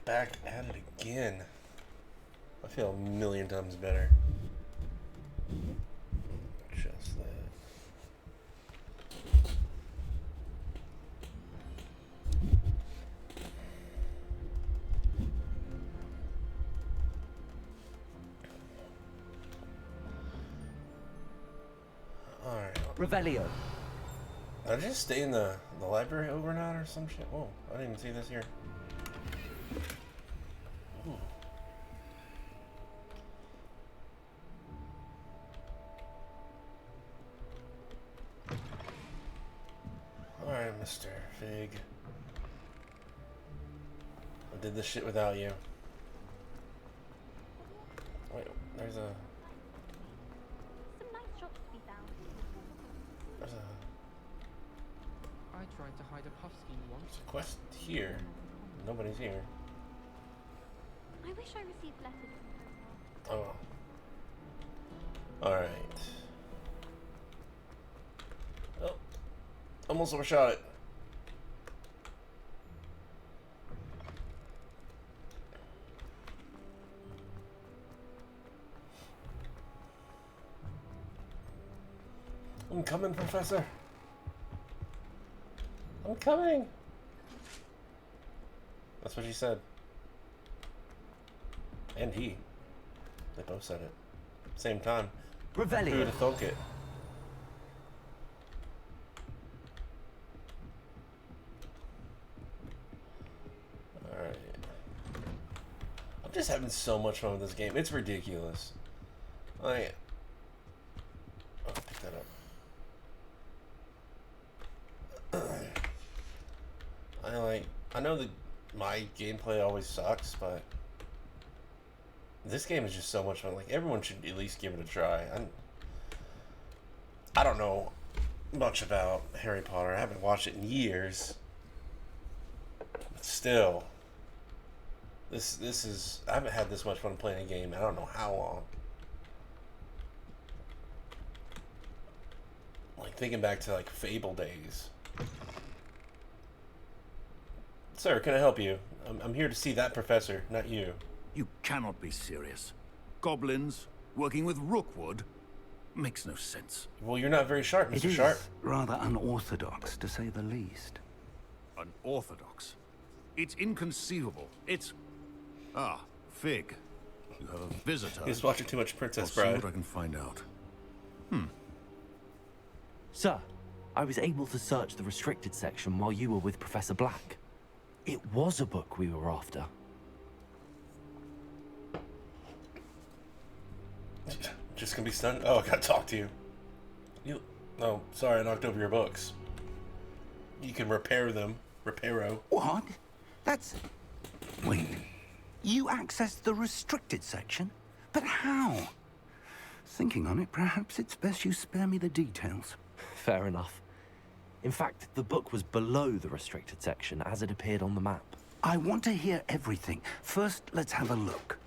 back at it again. I feel a million times better. Just that. Alright. Revelio. Did I just stay in the library overnight or some shit? Whoa, I didn't even see this here. Ooh. Alright, Mr. Fig. I did this shit without you. Wait, there's a... Some nice shops to be found. There's a... I tried to hide a puffskein once. There's a quest here. Nobody's here. I wish I received letters from her. Oh. Alright. Oh. Almost overshot it. I'm coming, Professor. I'm coming. That's what she said. And he. They both said it. Same time. Who would Revelio. have thunk it? Alright. I'm just having so much fun with this game. It's ridiculous. Like... Oh, pick that up. I know that my gameplay always sucks, but this game is just so much fun. Like, everyone should at least give it a try. I don't know much about Harry Potter. I haven't watched it in years. But still, this is... I haven't had this much fun playing a game in I don't know how long. Like, thinking back to, like, Fable days. Sir, can I help you? I'm here to see that professor, not you. You cannot be serious. Goblins working with Rookwood makes no sense. Well, you're not very sharp, It Mr. is Sharp. rather unorthodox, to say the least. Unorthodox. It's inconceivable. It's... Ah, Fig. You have a visitor. He's watching too much I'll Princess see Bride. what I can find out. Sir, I was able to search the restricted section while you were with Professor Black. It was a book we were after. Just gonna be stunned. Oh, I gotta talk to you. Oh, sorry, I knocked over your books. You can repair them. Reparo. What? That's... Wait. You accessed the restricted section? But how? Thinking on it, perhaps it's best you spare me the details. Fair enough. In fact, the book was below the restricted section as it appeared on the map. I want to hear everything. First, let's have a look.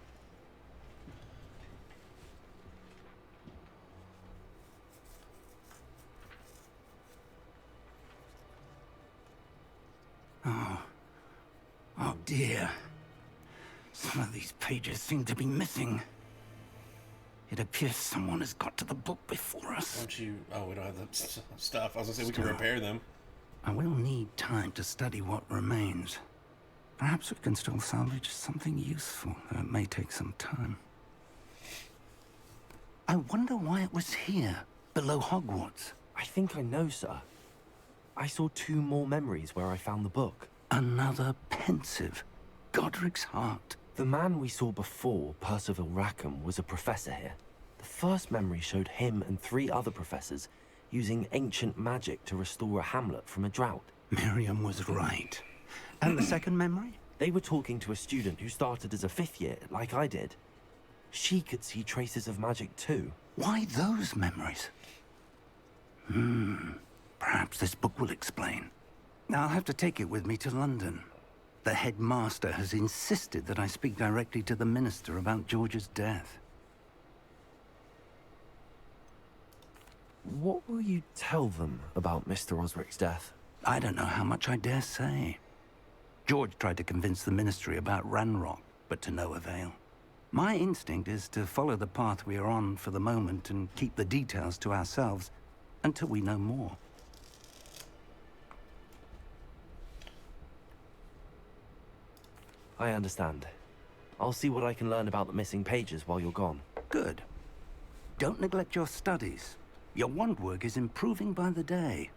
Oh dear. Some of these pages seem to be missing. It appears someone has got to the book before us. Don't you... Oh, we don't have the stuff. I was gonna say we can repair them. I will need time to study what remains. Perhaps we can still salvage something useful, though it may take some time. I wonder why it was here, below Hogwarts. I think I know, sir. I saw 2 more memories where I found the book. Another pensive. Godric's heart. The man we saw before, Percival Rackham, was a professor here. The first memory showed him and 3 other professors using ancient magic to restore a hamlet from a drought. Miriam was right. And the second memory? They were talking to a student who started as a 5th year, like I did. She could see traces of magic too. Why those memories? Perhaps this book will explain. I'll have to take it with me to London. The headmaster has insisted that I speak directly to the minister about George's death. What will you tell them about Mr. Osric's death? I don't know how much I dare say. George tried to convince the Ministry about Ranrock, but to no avail. My instinct is to follow the path we are on for the moment and keep the details to ourselves until we know more. I understand. I'll see what I can learn about the missing pages while you're gone. Good. Don't neglect your studies. Your wand work is improving by the day.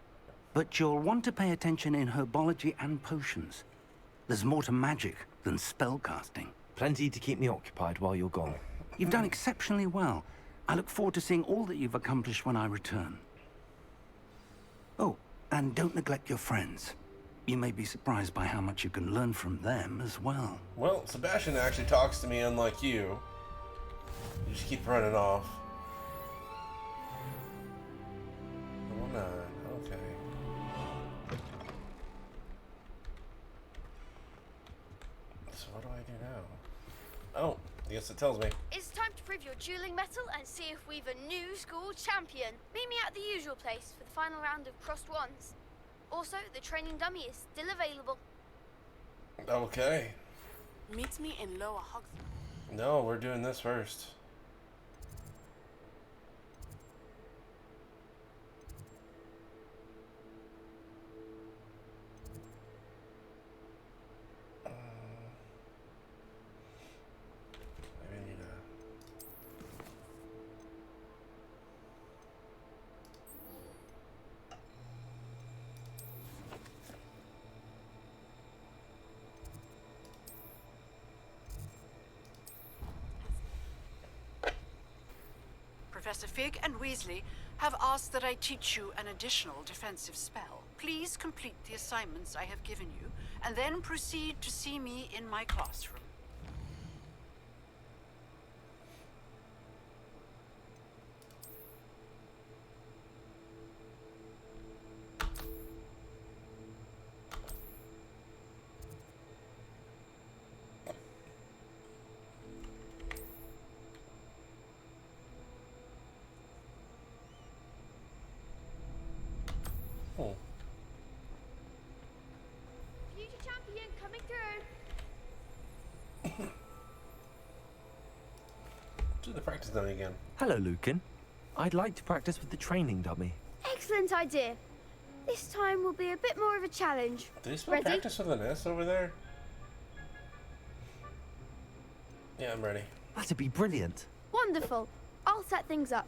But you'll want to pay attention in herbology and potions. There's more to magic than spellcasting. Plenty to keep me occupied while you're gone. You've done exceptionally well. I look forward to seeing all that you've accomplished when I return. Oh, and don't neglect your friends. You may be surprised by how much you can learn from them as well. Well, Sebastian actually talks to me unlike you. You just keep running off. Oh, 9. Okay. So what do I do now? Oh, yes, it tells me. It's time to prove your dueling mettle and see if we've a new school champion. Meet me at the usual place for the final round of crossed wands. Also, the training dummy is still available. Okay. Meet me in Lower Hogwarts. No, we're doing this first. Maybe I need a... Professor Fig and Weasley have asked that I teach you an additional defensive spell. Please complete the assignments I have given you, and then proceed to see me in my classroom. Oh. Future champion coming through. Do the practice dummy again. Hello, Lucan. I'd like to practice with the training dummy. Excellent idea. This time will be a bit more of a challenge. Did he spell Ready? practice with an S over there? Yeah, I'm ready. That'd be brilliant. Wonderful. I'll set things up.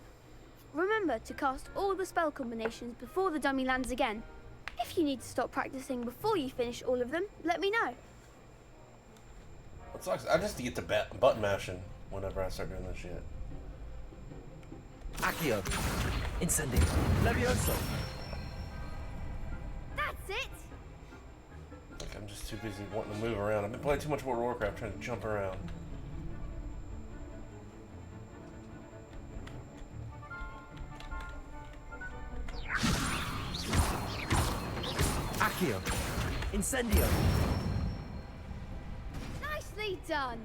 Remember to cast all the spell combinations before the dummy lands again. If you need to stop practicing before you finish all of them, let me know. What sucks? I just get to button mashing whenever I start doing this shit. Accio. Incendio. Levioso. That's it! Like, I'm just too busy wanting to move around. I've been playing too much World of Warcraft trying to jump around. Accio. Incendio. Nicely done.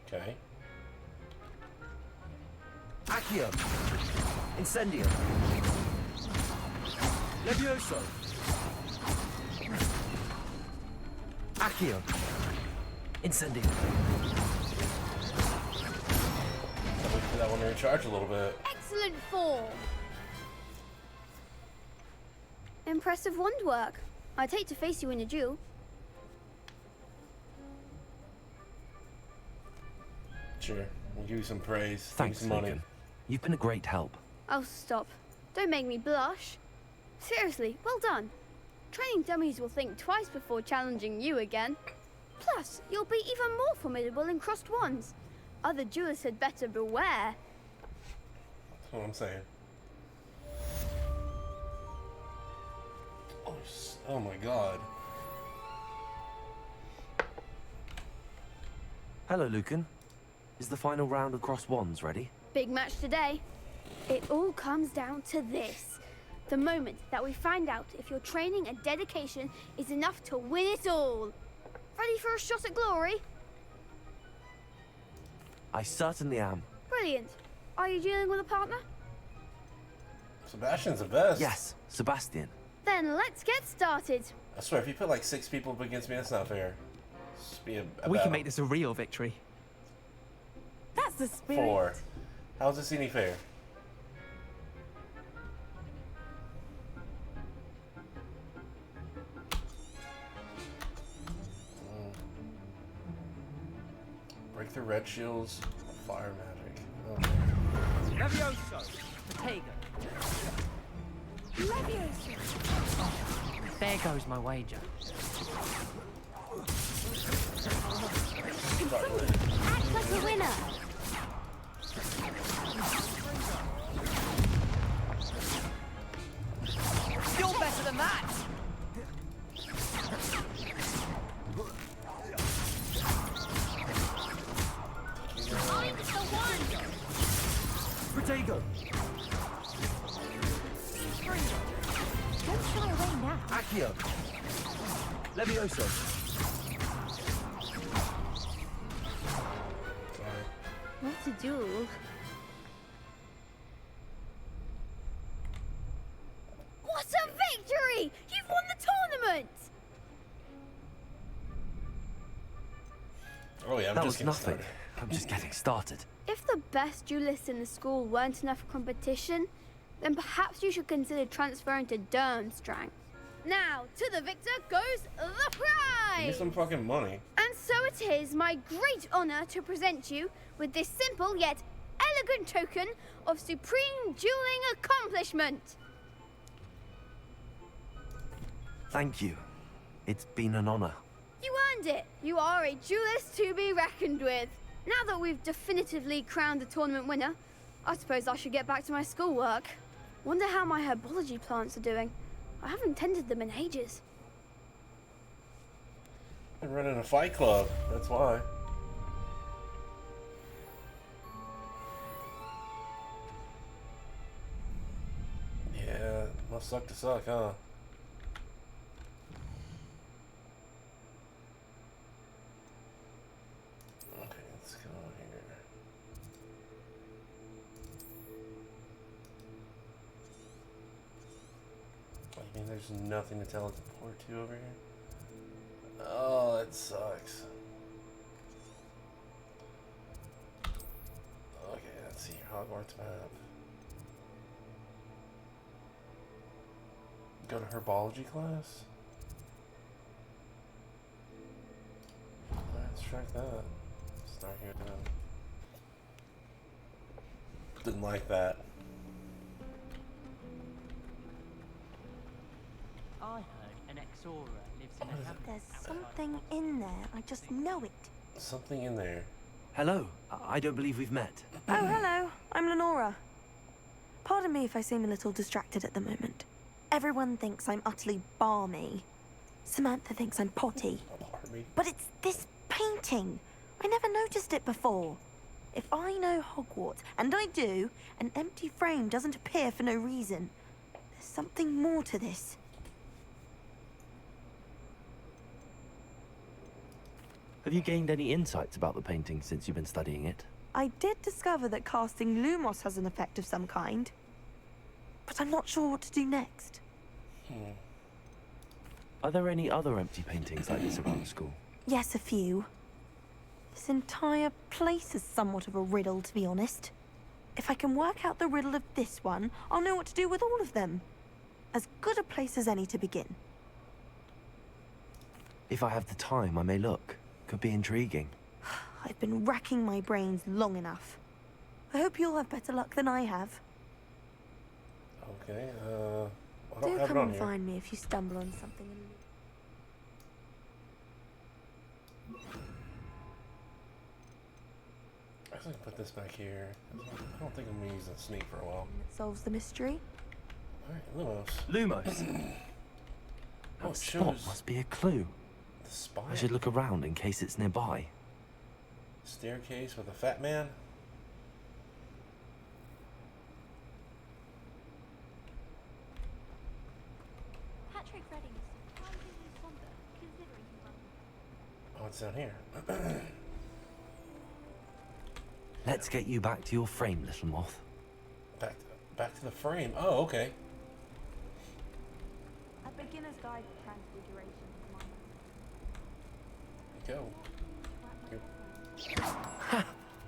Okay. Accio. Incendio. Levioso. Accio. Incendio. I'll wait for that one to recharge a little bit. Excellent form. Impressive wand work. I'd hate to face you in a duel. Sure. We'll give you some praise. Thanks, give you some money. Lucan. You've been a great help. Oh, stop. Don't make me blush. Seriously, well done. Training dummies will think twice before challenging you again. Plus, you'll be even more formidable in crossed wands. Other duelists had better beware. That's what I'm saying. Oh my god. Hello, Lucan. Is the final round of cross wands ready? Big match today. It all comes down to this. The moment that we find out if your training and dedication is enough to win it all. Ready for a shot at glory? I certainly am. Brilliant. Are you dealing with a partner? Sebastian's the best. Yes, Sebastian. Then let's get started. I swear, if you put like 6 people up against me, that's not fair. Just be a We can battle. make this a real victory. That's the spirit. 4. How's this any fair? Break the red shields. Fire magic. Okay. Levioso! Potato. There goes my wager. Act like a winner. You're better than that! I'm the one. Protego! Don't shy away now. Accio! Levioso! What to do? What a victory! You've won the tournament! Oh yeah, I'm That just was getting nothing. started. I'm just getting started. If the best duelists in the school weren't enough for competition, then perhaps you should consider transferring to Durmstrang. Now, to the victor goes the Give me prize! some fucking money. And so it is my great honor to present you with this simple yet elegant token of supreme dueling accomplishment. Thank you. It's been an honor. You earned it. You are a duelist to be reckoned with. Now that we've definitively crowned the tournament winner, I suppose I should get back to my schoolwork. Wonder how my herbology plants are doing. I haven't tended them in ages. I'm running a fight club. That's why. Yeah, must suck to suck, huh? Okay, let's go here. I mean, there's nothing to teleport to over here. Oh, that sucks. Okay, let's see. Hogwarts map. Go to herbology class. Let's try that. Start here then. Didn't like that. I heard an Exora lives in a hamlet. There's something in there. I just know it. Something in there. Hello. I don't believe we've met. Oh, hello. I'm Lenora. Pardon me if I seem a little distracted at the moment. Everyone thinks I'm utterly balmy. Samantha thinks I'm potty. Pardon me. But it's this painting. I never noticed it before. If I know Hogwarts, and I do, an empty frame doesn't appear for no reason. There's something more to this. Have you gained any insights about the painting since you've been studying it? I did discover that casting Lumos has an effect of some kind. But I'm not sure what to do next. Are there any other empty paintings like this around the school? Yes, a few. This entire place is somewhat of a riddle, to be honest. If I can work out the riddle of this one, I'll know what to do with all of them. As good a place as any to begin. If I have the time, I may look. Could be intriguing. I've been racking my brains long enough. I hope you'll have better luck than I have. Okay, I don't Do have it come on and here. find me if you stumble on something. Actually, put this back here. I don't think I'm gonna use a sneak for a while. That solves the mystery. Alright, Lumos. Lumos! Oh, That it spot shows must be a clue. the spire. I should look around in case it's nearby. Staircase with a fat man. Patrick Redding is surprisingly somber, considering he runs. Oh, it's down here. Let's get you back to your frame, little moth. Back to the frame. Oh, okay. I've been Beginner's Guide to Transfiguration, Commander. Go.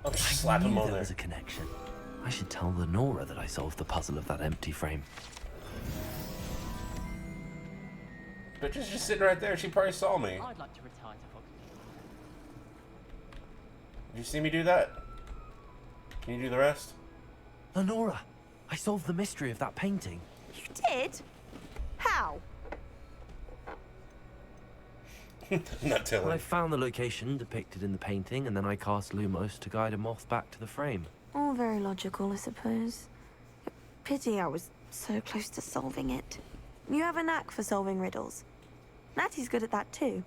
I'll just slap him on There there. was a connection. I should tell Lenora that I solved the puzzle of that empty frame. But just sitting right there, she probably saw me. I'd like to retire to Hogwarts. Did you see me do that? Can you do the rest? Lenora, I solved the mystery of that painting. You did? How? Not telling. Well, I found the location depicted in the painting, and then I cast Lumos to guide a moth back to the frame. All very logical, I suppose. Pity I was so close to solving it. You have a knack for solving riddles. Natty's good at that too.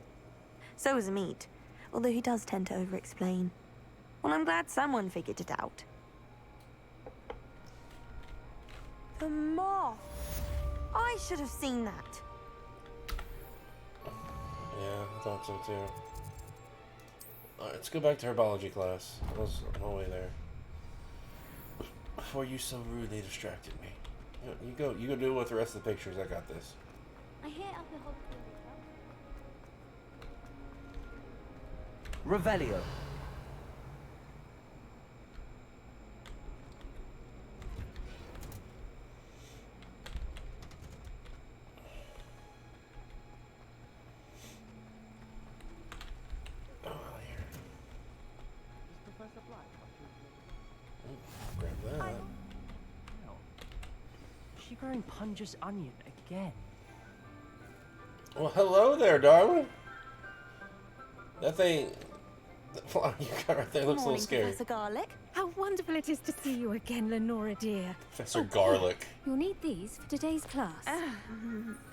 So is Amit, although he does tend to over-explain. Well, I'm glad someone figured it out. The moth! I should have seen that. Yeah, I thought so too. Alright, let's go back to herbology class. I was on my way there. Before you so rudely distracted me. You go do it with the rest of the pictures. I got this. I hear up the Hogwarts Revelio. Oh, here. Is Professor Black up to his Grab that. No. Is she growing Punja's onion again? Well, hello there, darling. That thing, the flower you got right there looks a little scary. Professor Garlic. How wonderful it is to see you again, Lenora dear. Professor Garlic. You'll need these for today's class.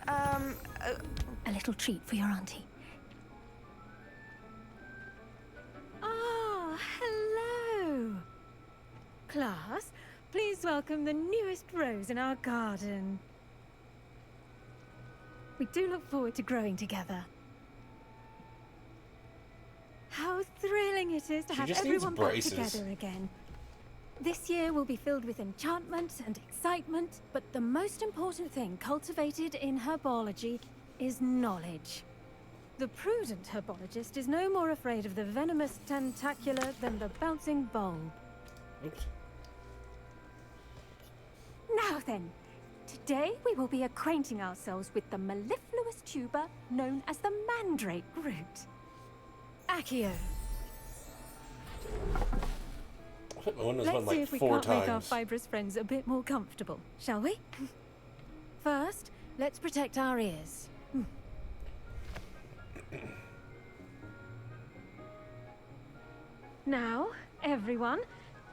A little treat for your auntie. Ah, hello. Class, please welcome the newest rose in our garden. We do look forward to growing together. How thrilling it is to have just needs everyone back braces. together again. This year will be filled with enchantment and excitement, but the most important thing cultivated in herbology is knowledge. The prudent herbologist is no more afraid of the venomous tentacula than the bouncing bulb. Oops. Now then, today we will be acquainting ourselves with the mellifluous tuber known as the mandrake root. Accio. I put my windows Let's on see like if we 4 can't make our times. fibrous friends a bit more comfortable, shall we? First, let's protect our ears. Now, everyone,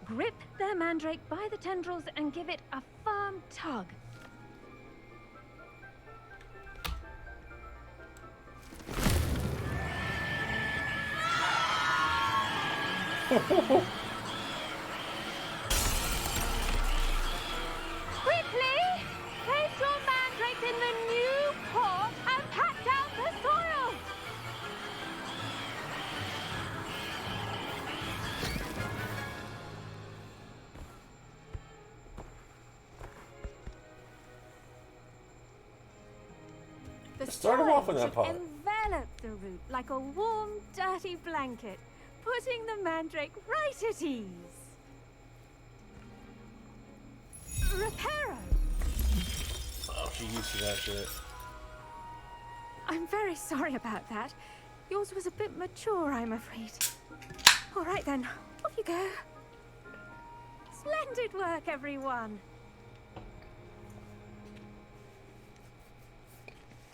grip their mandrake by the tendrils and give it a firm tug. Quickly! Place your mandrake in the new pot and pat down the soil! The Start 'em off in soil that pot. should envelop the root like a warm, dirty blanket, putting the mandrake right at ease. Reparo! Oh, she used to that shit. I'm very sorry about that. Yours was a bit mature, I'm afraid. All right then, off you go. Splendid work, everyone.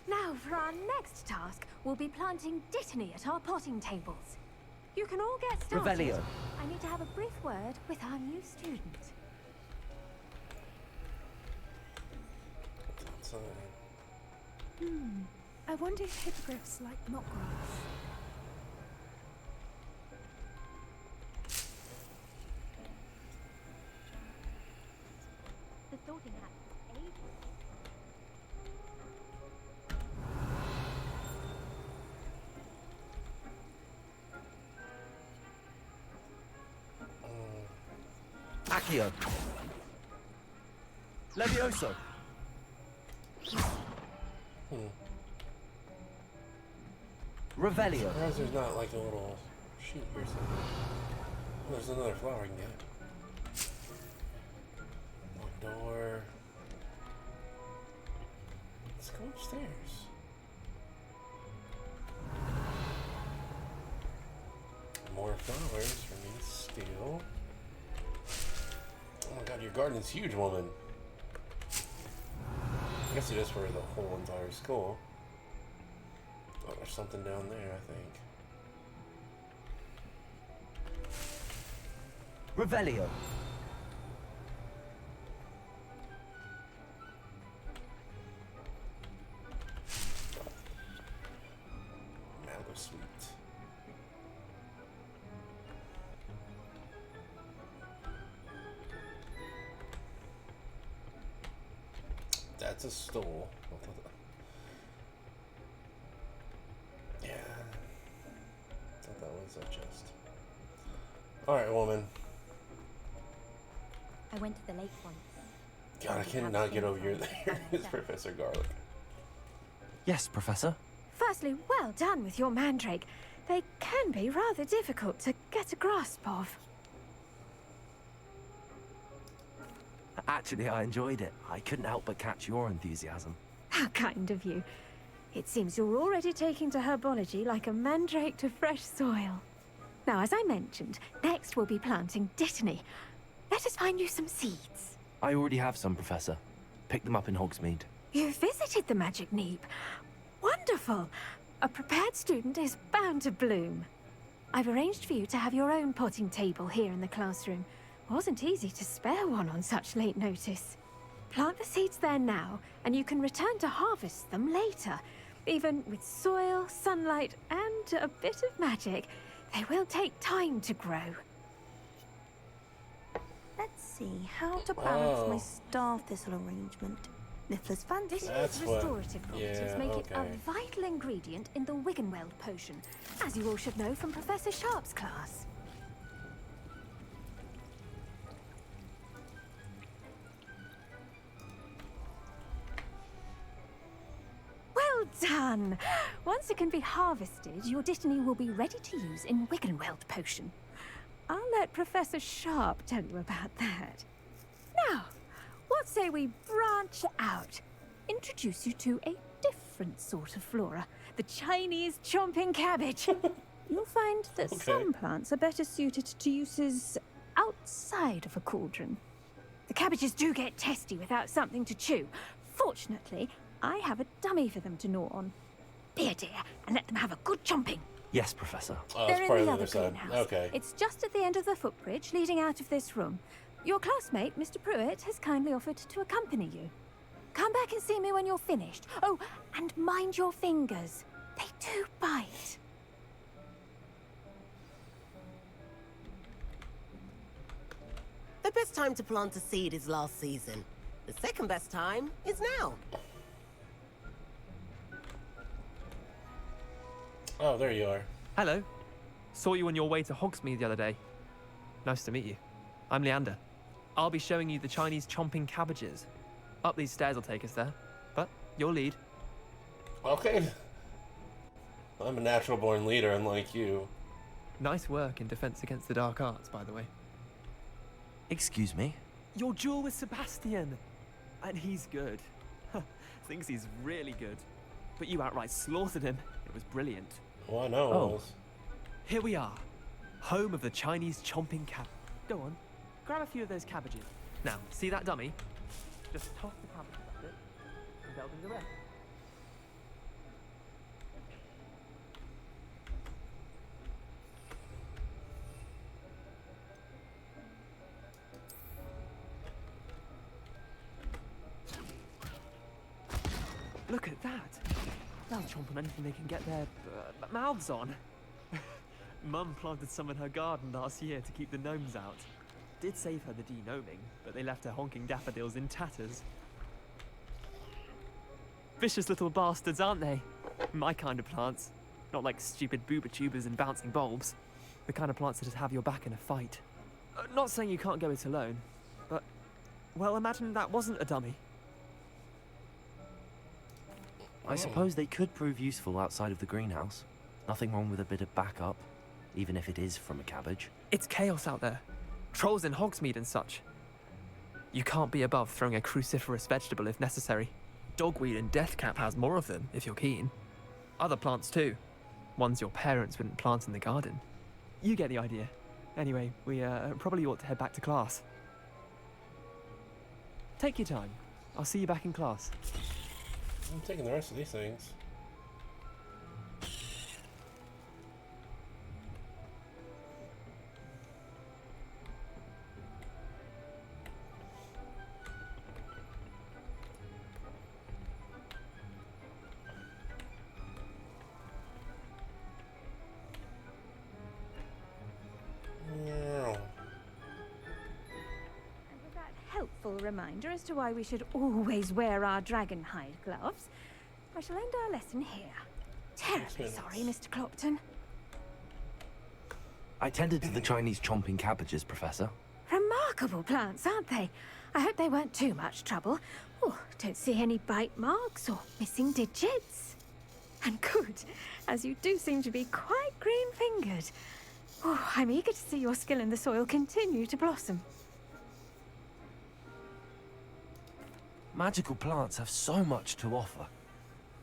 Now, for our next task, we'll be planting dittany at our potting tables. You can all get started. Revelio. I need to have a brief word with our new student. Outside. I wonder if hippogriffs like knotgrass. The sorting hat is ages. Accio. Levioso. Revelio. Surprised there's not like a little sheet or something. Oh, there's another flower I can get. Lock door. Let's go upstairs. More flowers for me to steal. Oh my god, your garden's huge, woman. I guess it is for the whole entire school. Oh, there's something down there, I think. Revelio. Mango sweet. That's a stool. Yeah. I thought that was a chest. Alright, woman. I went to the lake once. God, I cannot get over here. There is Professor Garlic. Yes, Professor. Firstly, well done with your mandrake. They can be rather difficult to get a grasp of. Actually, I enjoyed it. I couldn't help but catch your enthusiasm. How kind of you. It seems you're already taking to herbology like a mandrake to fresh soil. Now, as I mentioned, next we'll be planting dittany. Let us find you some seeds. I already have some, Professor. Picked them up in Hogsmeade. You visited the Magic Neep. Wonderful. A prepared student is bound to bloom. I've arranged for you to have your own potting table here in the classroom. Wasn't easy to spare one on such late notice. Plant the seeds there now, and you can return to harvest them later. Even with soil, sunlight, and a bit of magic, they will take time to grow. Let's see how to balance my star thistle arrangement. Niffler's fancy. That's These what- restorative properties yeah, make it a okay. vital ingredient in the Wiggenweld potion, as you all should know from Professor Sharp's class. Well done! Once it can be harvested, your dittany will be ready to use in Wiggenweld potion. I'll let Professor Sharp tell you about that. Now, what say we branch out? Introduce you to a different sort of flora, the Chinese chomping cabbage. You'll find that some plants are better suited to uses outside of a cauldron. The cabbages do get testy without something to chew. Fortunately, I have a dummy for them to gnaw on. Be a dear and let them have a good chomping. Yes, Professor. Oh, They're it's in part of the the other other side. greenhouse. Okay. It's just at the end of the footbridge leading out of this room. Your classmate, Mr. Pruitt, has kindly offered to accompany you. Come back and see me when you're finished. Oh, and mind your fingers. They do bite. The best time to plant a seed is last season. The second best time is now. Oh, there you are. Hello. Saw you on your way to Hogsmeade the other day. Nice to meet you. I'm Leander. I'll be showing you the Chinese chomping cabbages. Up these stairs will take us there, but you'll lead. Okay. I'm a natural born leader, unlike you. Nice work in Defense Against the Dark Arts, by the way. Excuse me? Your duel with Sebastian! And he's good. Thinks he's really good. But you outright slaughtered him. It was brilliant. Well, I know it was. Here we are. Home of the Chinese chomping cab. Go on. Grab a few of those cabbages. Now, see that dummy? Just toss the cabbage at it, and they'll do the rest. Look at that! They'll chomp on anything they can get their mouths on. Mum planted some in her garden last year to keep the gnomes out. Did save her the de-gnoming, but they left her honking daffodils in tatters. Vicious little bastards, aren't they? My kind of plants. Not like stupid booba tubers and bouncing bulbs. The kind of plants that just have your back in a fight. Not saying you can't go it alone, but... well, imagine that wasn't a dummy. I suppose they could prove useful outside of the greenhouse. Nothing wrong with a bit of backup, even if it is from a cabbage. It's chaos out there. Trolls in Hogsmeade and such. You can't be above throwing a cruciferous vegetable if necessary. Dogweed and deathcap has more of them, if you're keen. Other plants too. Ones your parents wouldn't plant in the garden. You get the idea. Anyway, we probably ought to head back to class. Take your time. I'll see you back in class. I'm taking the rest of these things. Helpful reminder as to why we should always wear our dragonhide gloves, I shall end our lesson here. Terribly sorry, Mr. Clopton. I tended to the Chinese chomping cabbages, Professor. Remarkable plants, aren't they? I hope they weren't too much trouble. Oh, don't see any bite marks or missing digits. And good, as you do seem to be quite green-fingered. Oh, I'm eager to see your skill in the soil continue to blossom. Magical plants have so much to offer.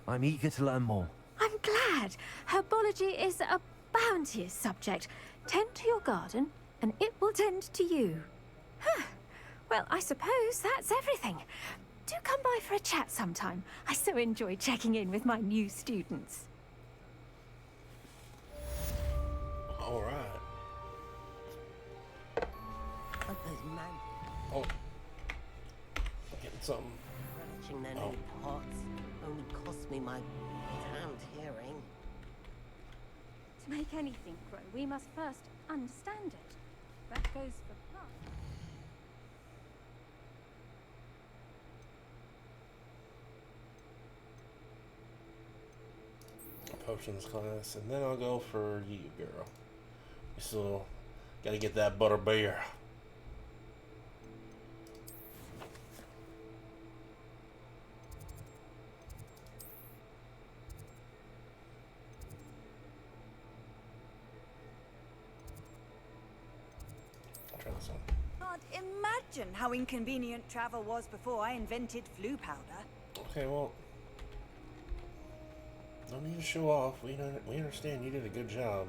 I'm eager to learn more. I'm glad. Herbology is a bounteous subject. Tend to your garden, and it will tend to you. Huh. Well, I suppose that's everything. Do come by for a chat sometime. I so enjoy checking in with my new students. All right. Oh. Getting something. Scratching their new pots only cost me my damned hearing. To make anything grow, we must first understand it. That goes for plants. Potions class, and then I'll go for you, girl. We still gotta get that butterbeer. Try this one. Can't imagine how inconvenient travel was before I invented flu powder. Okay, well, no need to show off. We understand you did a good job.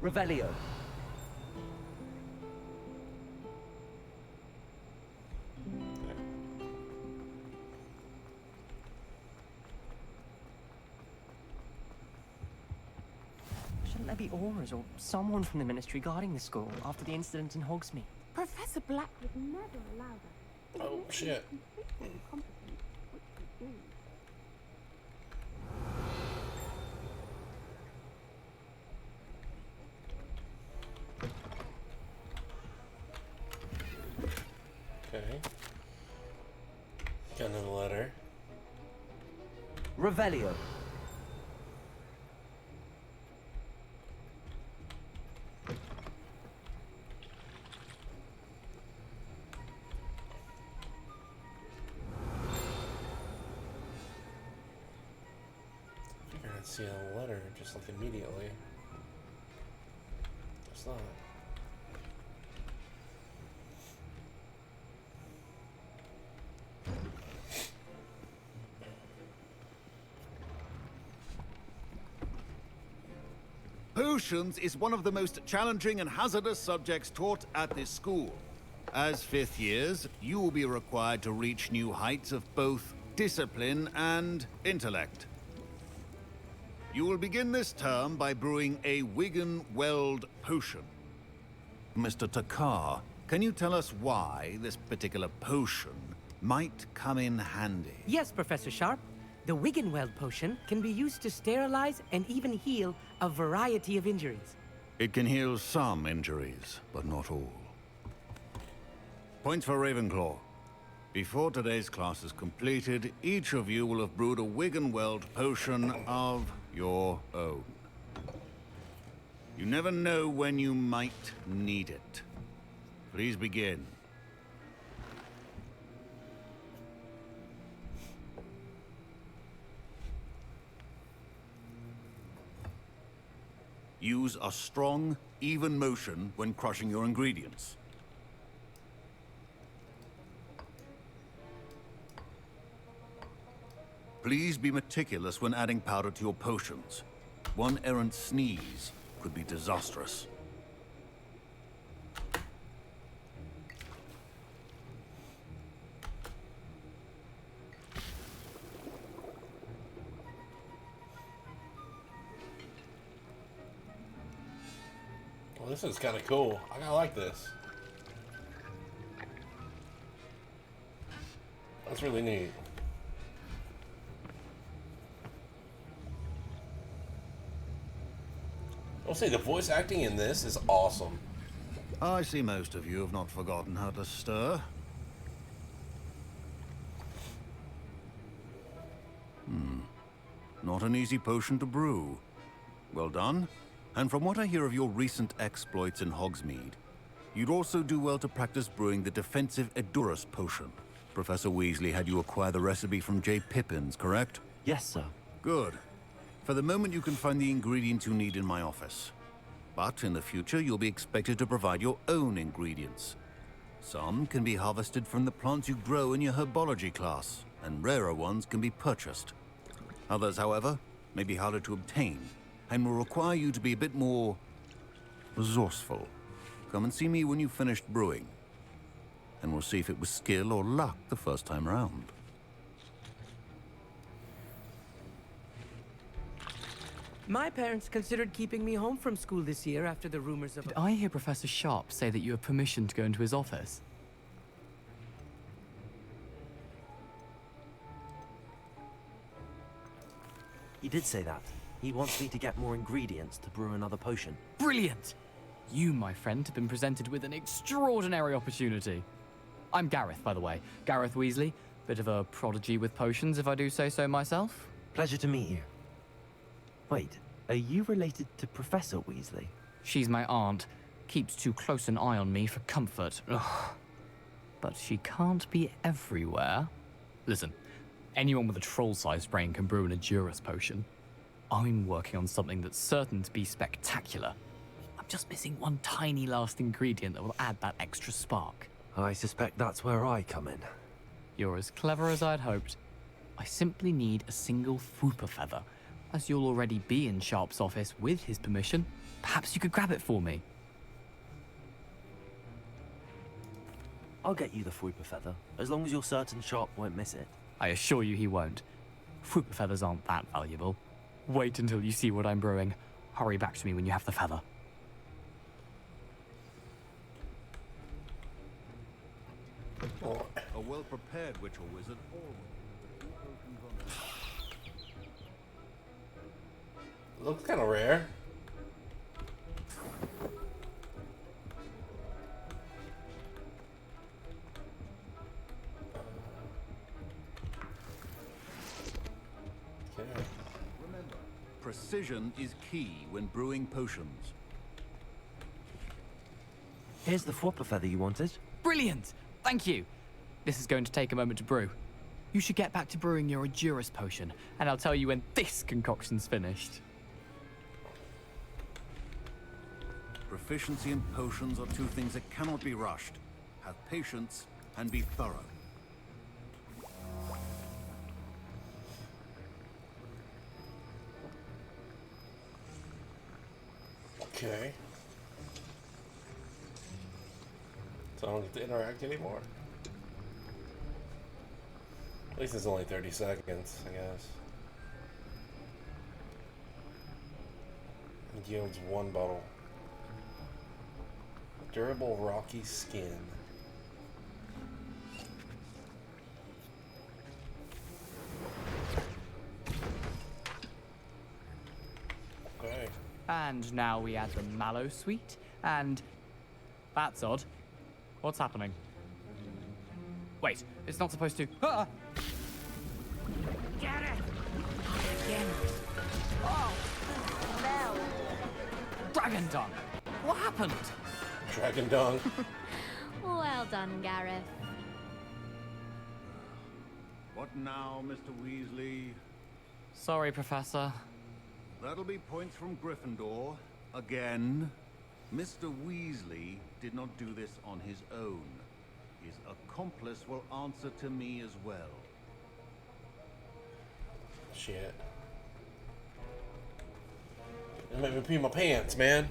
Revelio. Shouldn't there be Aurors or someone from the Ministry guarding the school after the incident in Hogsmeade? Professor Black would never allow that. Oh, shit. Okay. Got another letter. Revelio. Figured I'd see a letter just like immediately. It's not. Potions is one of the most challenging and hazardous subjects taught at this school. As fifth years, you will be required to reach new heights of both discipline and intellect. You will begin this term by brewing a Wigan-Weld potion. Mr. Takar, can you tell us why this particular potion might come in handy? Yes, Professor Sharp. The Wigan-Weld potion can be used to sterilize and even heal a variety of injuries. It can heal some injuries, but not all. Points for Ravenclaw. Before today's class is completed, each of you will have brewed a Wigan-Weld potion of your own. You never know when you might need it. Please begin. Use a strong, even motion when crushing your ingredients. Please be meticulous when adding powder to your potions. One errant sneeze could be disastrous. Well, this is kind of cool. I kind of like this. That's really neat. I'll say the voice acting in this is awesome. I see most of you have not forgotten how to stir. Not an easy potion to brew. Well done. And from what I hear of your recent exploits in Hogsmeade, you'd also do well to practice brewing the defensive Edurus potion. Professor Weasley had you acquire the recipe from J. Pippin's, correct? Yes, sir. Good. For the moment, you can find the ingredients you need in my office. But in the future, you'll be expected to provide your own ingredients. Some can be harvested from the plants you grow in your herbology class, and rarer ones can be purchased. Others, however, may be harder to obtain, and will require you to be a bit more resourceful. Come and see me when you've finished brewing, and we'll see if it was skill or luck the first time around. My parents considered keeping me home from school this year after the rumors of... Did I hear Professor Sharp say that you have permission to go into his office? He did say that. He wants me to get more ingredients to brew another potion. Brilliant! You, my friend, have been presented with an extraordinary opportunity. I'm Gareth, by the way. Gareth Weasley. Bit of a prodigy with potions, if I do say so myself. Pleasure to meet you. Wait, are you related to Professor Weasley? She's my aunt. Keeps too close an eye on me for comfort. Ugh. But she can't be everywhere. Listen, anyone with a troll-sized brain can brew an Edurus potion. I'm working on something that's certain to be spectacular. I'm just missing one tiny last ingredient that will add that extra spark. I suspect that's where I come in. You're as clever as I'd hoped. I simply need a single Fwooper feather. As you'll already be in Sharp's office with his permission, perhaps you could grab it for me. I'll get you the Fwooper feather, as long as you're certain Sharp won't miss it. I assure you he won't. Fwooper feathers aren't that valuable. Wait until you see what I'm brewing. Hurry back to me when you have the feather. A well-prepared witch or wizard Looks kind of rare. Okay. Remember, precision is key when brewing potions. Here's the Fwooper feather you wanted. Brilliant! Thank you. This is going to take a moment to brew. You should get back to brewing your Edurus potion, and I'll tell you when this concoction's finished. Proficiency in potions are two things that cannot be rushed. Have patience and be thorough. Okay. So I don't get to interact anymore. At least it's only 30 seconds, I guess. It yields one bottle. Durable rocky skin. Okay. And now we add the mallow sweet, and... That's odd. What's happening? Wait, it's not supposed to... Ah! Get it! Again. Oh! Now. Dragon Dung! What happened? Dragon Dung. Well done, Gareth. What now, Mr. Weasley? Sorry, Professor. That'll be points from Gryffindor. Again. Mr. Weasley did not do this on his own. His accomplice will answer to me as well. Shit. It made me pee my pants, man.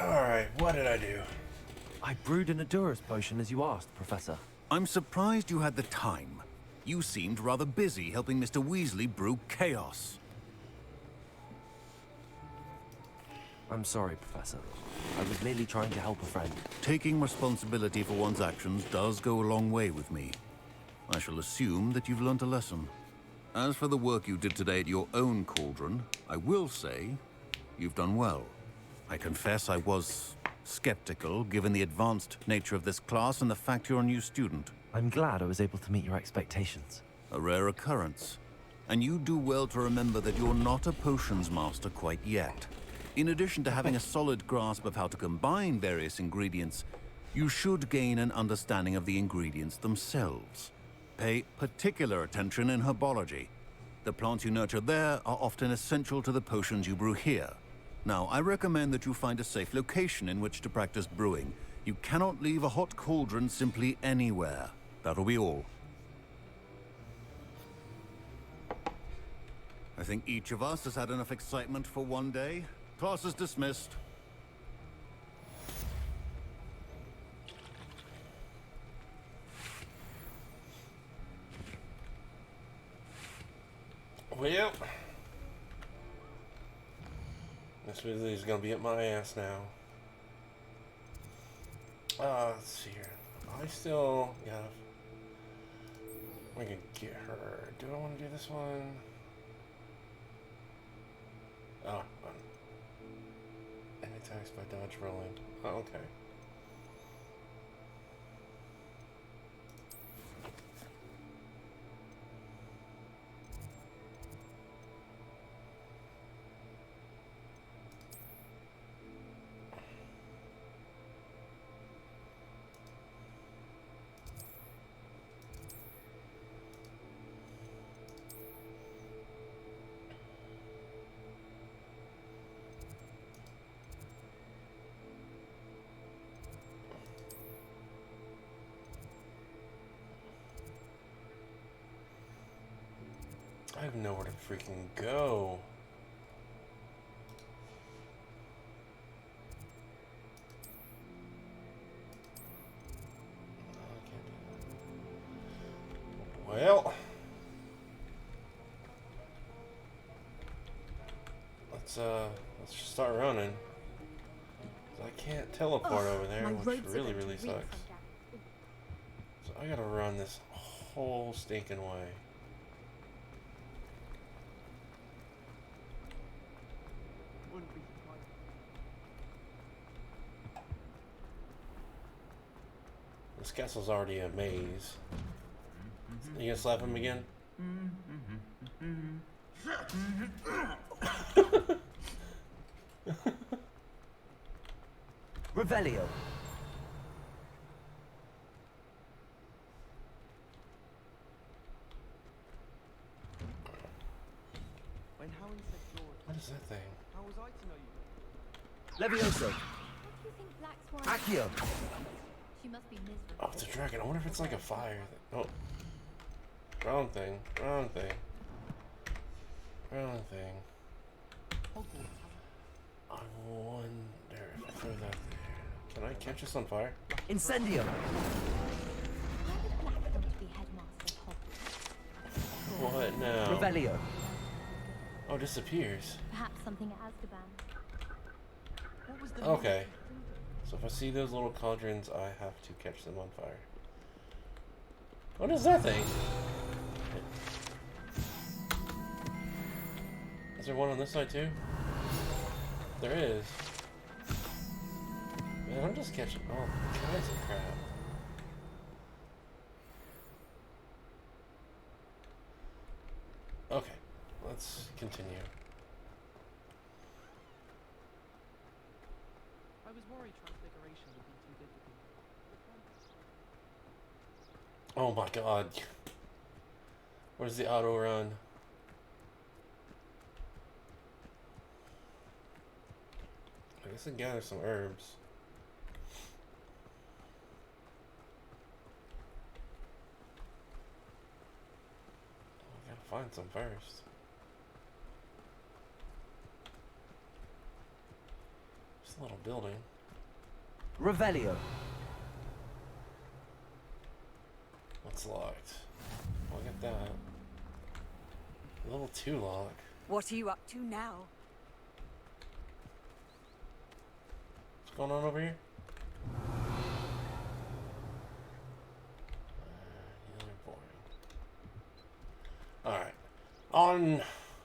Alright, what did I do? I brewed an Adurus potion as you asked, Professor. I'm surprised you had the time. You seemed rather busy helping Mr. Weasley brew chaos. I'm sorry, Professor. I was merely trying to help a friend. Taking responsibility for one's actions does go a long way with me. I shall assume that you've learnt a lesson. As for the work you did today at your own cauldron, I will say you've done well. I confess I was skeptical, given the advanced nature of this class and the fact you're a new student. I'm glad I was able to meet your expectations. A rare occurrence. And you do well to remember that you're not a potions master quite yet. In addition to having a solid grasp of how to combine various ingredients, you should gain an understanding of the ingredients themselves. Pay particular attention in herbology. The plants you nurture there are often essential to the potions you brew here. Now, I recommend that you find a safe location in which to practice brewing. You cannot leave a hot cauldron simply anywhere. That'll be all. I think each of us has had enough excitement for one day. Class is dismissed. Well, Miss Weasley's gonna be at my ass now. Let's see here. I still got. We can get her. Do I want to do this one? Oh, any attacks by dodge rolling. Oh, okay. I have nowhere to freaking go. Well, let's just start running. I can't teleport over there, which really sucks. So I gotta run this whole stinking way. This castle's already a maze. You gonna slap him again? Revelio. When Howard said George, What is that thing? how was I to know you? Levioso. What do you think Black Swan? Accio. She must be miserable. Oh, it's a dragon. I wonder if it's like a fire. Oh. Wrong thing. Wrong thing. Wrong thing. I wonder if I throw that there. Can I catch this on fire? Incendio. Why would Black want to be headmaster of Hogwarts? What now? Revelio. Oh, it disappears. Perhaps something at Azkaban. What was the Okay. So if I see those little cauldrons, I have to catch them on fire. What is that thing? Is there one on this side too? There is. Man, I'm just catching all kinds of crap. Okay, let's continue. I was worried transfiguration would be too difficult. Oh my god. Where's the auto run? I guess I gather some herbs. I gotta find some first. Just a little building. Revelio. What's locked? Look at that. Level 2 lock. What are you up to now? What's going on over here? Alright.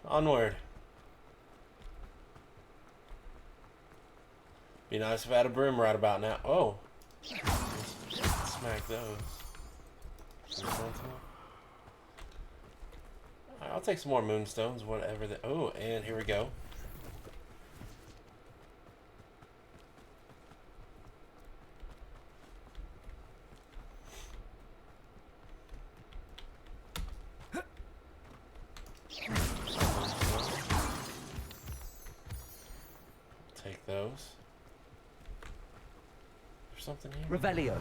Onward. Be nice if I had a broom right about now. Oh. Smack those. Alright, I'll take some more moonstones, whatever the. Oh, and here we go. Take those. There's something here. Revelio.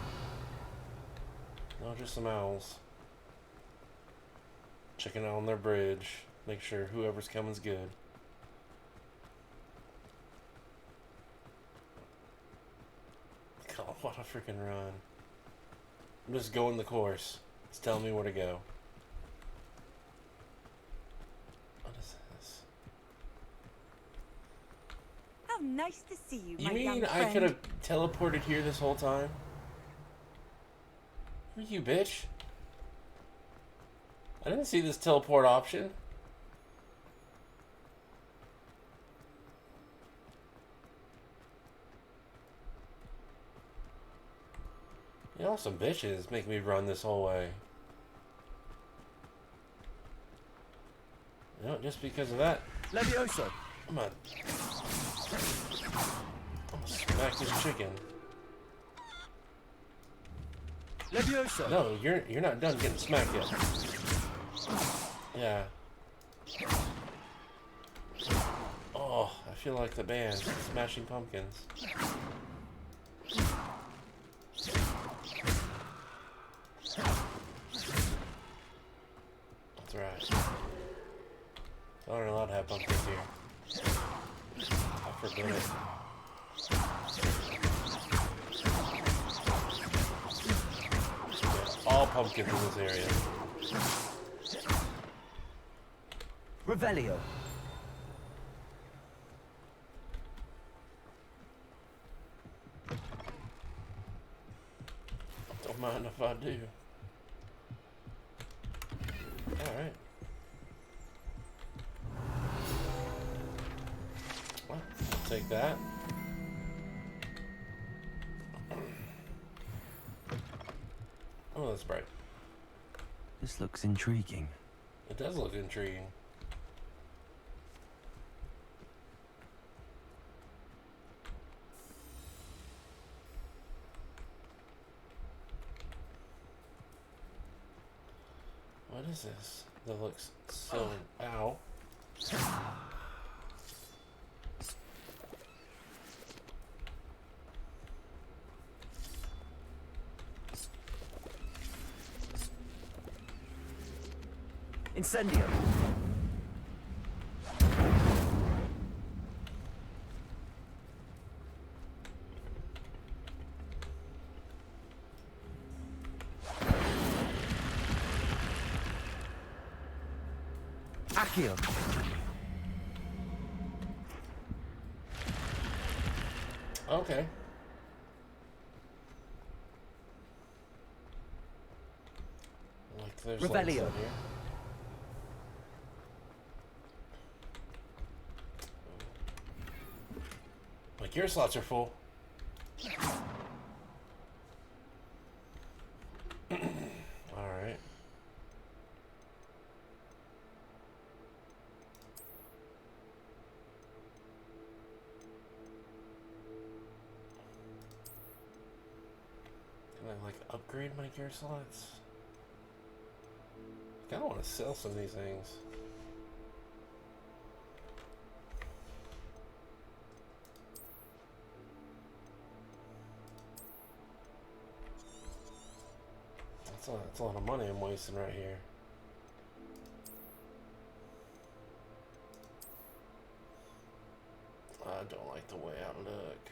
No, just some owls. Checking out on their bridge. Make sure whoever's coming's good. God, what a freaking run. I'm just going the course. It's telling me where to go. What is this? How nice to see you, You my mean young I friend. could have teleported here this whole time? Who are you, bitch? I didn't see this teleport option. Y'all some bitches make me run this whole way. You know, just because of that. Levioso. I'm gonna smack this chicken. Levioso. No, you're not done getting smacked yet. Yeah. Oh, I feel like the band, Smashing Pumpkins. That's right. Y'all aren't allowed to have pumpkins here. I forbid it. All pumpkins in this area. Revelio. Don't mind if I do. Alright. Well, I'll take that. Oh, that's bright. This looks intriguing. It does look intriguing. What is this? That looks so... Ow. Incendio. Accio. Okay. Like there's lights Revelio. out here. Like your slots are full. Alright. Can I like upgrade my gear slots? I kinda wanna sell some of these things. That's a lot of money I'm wasting right here. I don't like the way I look.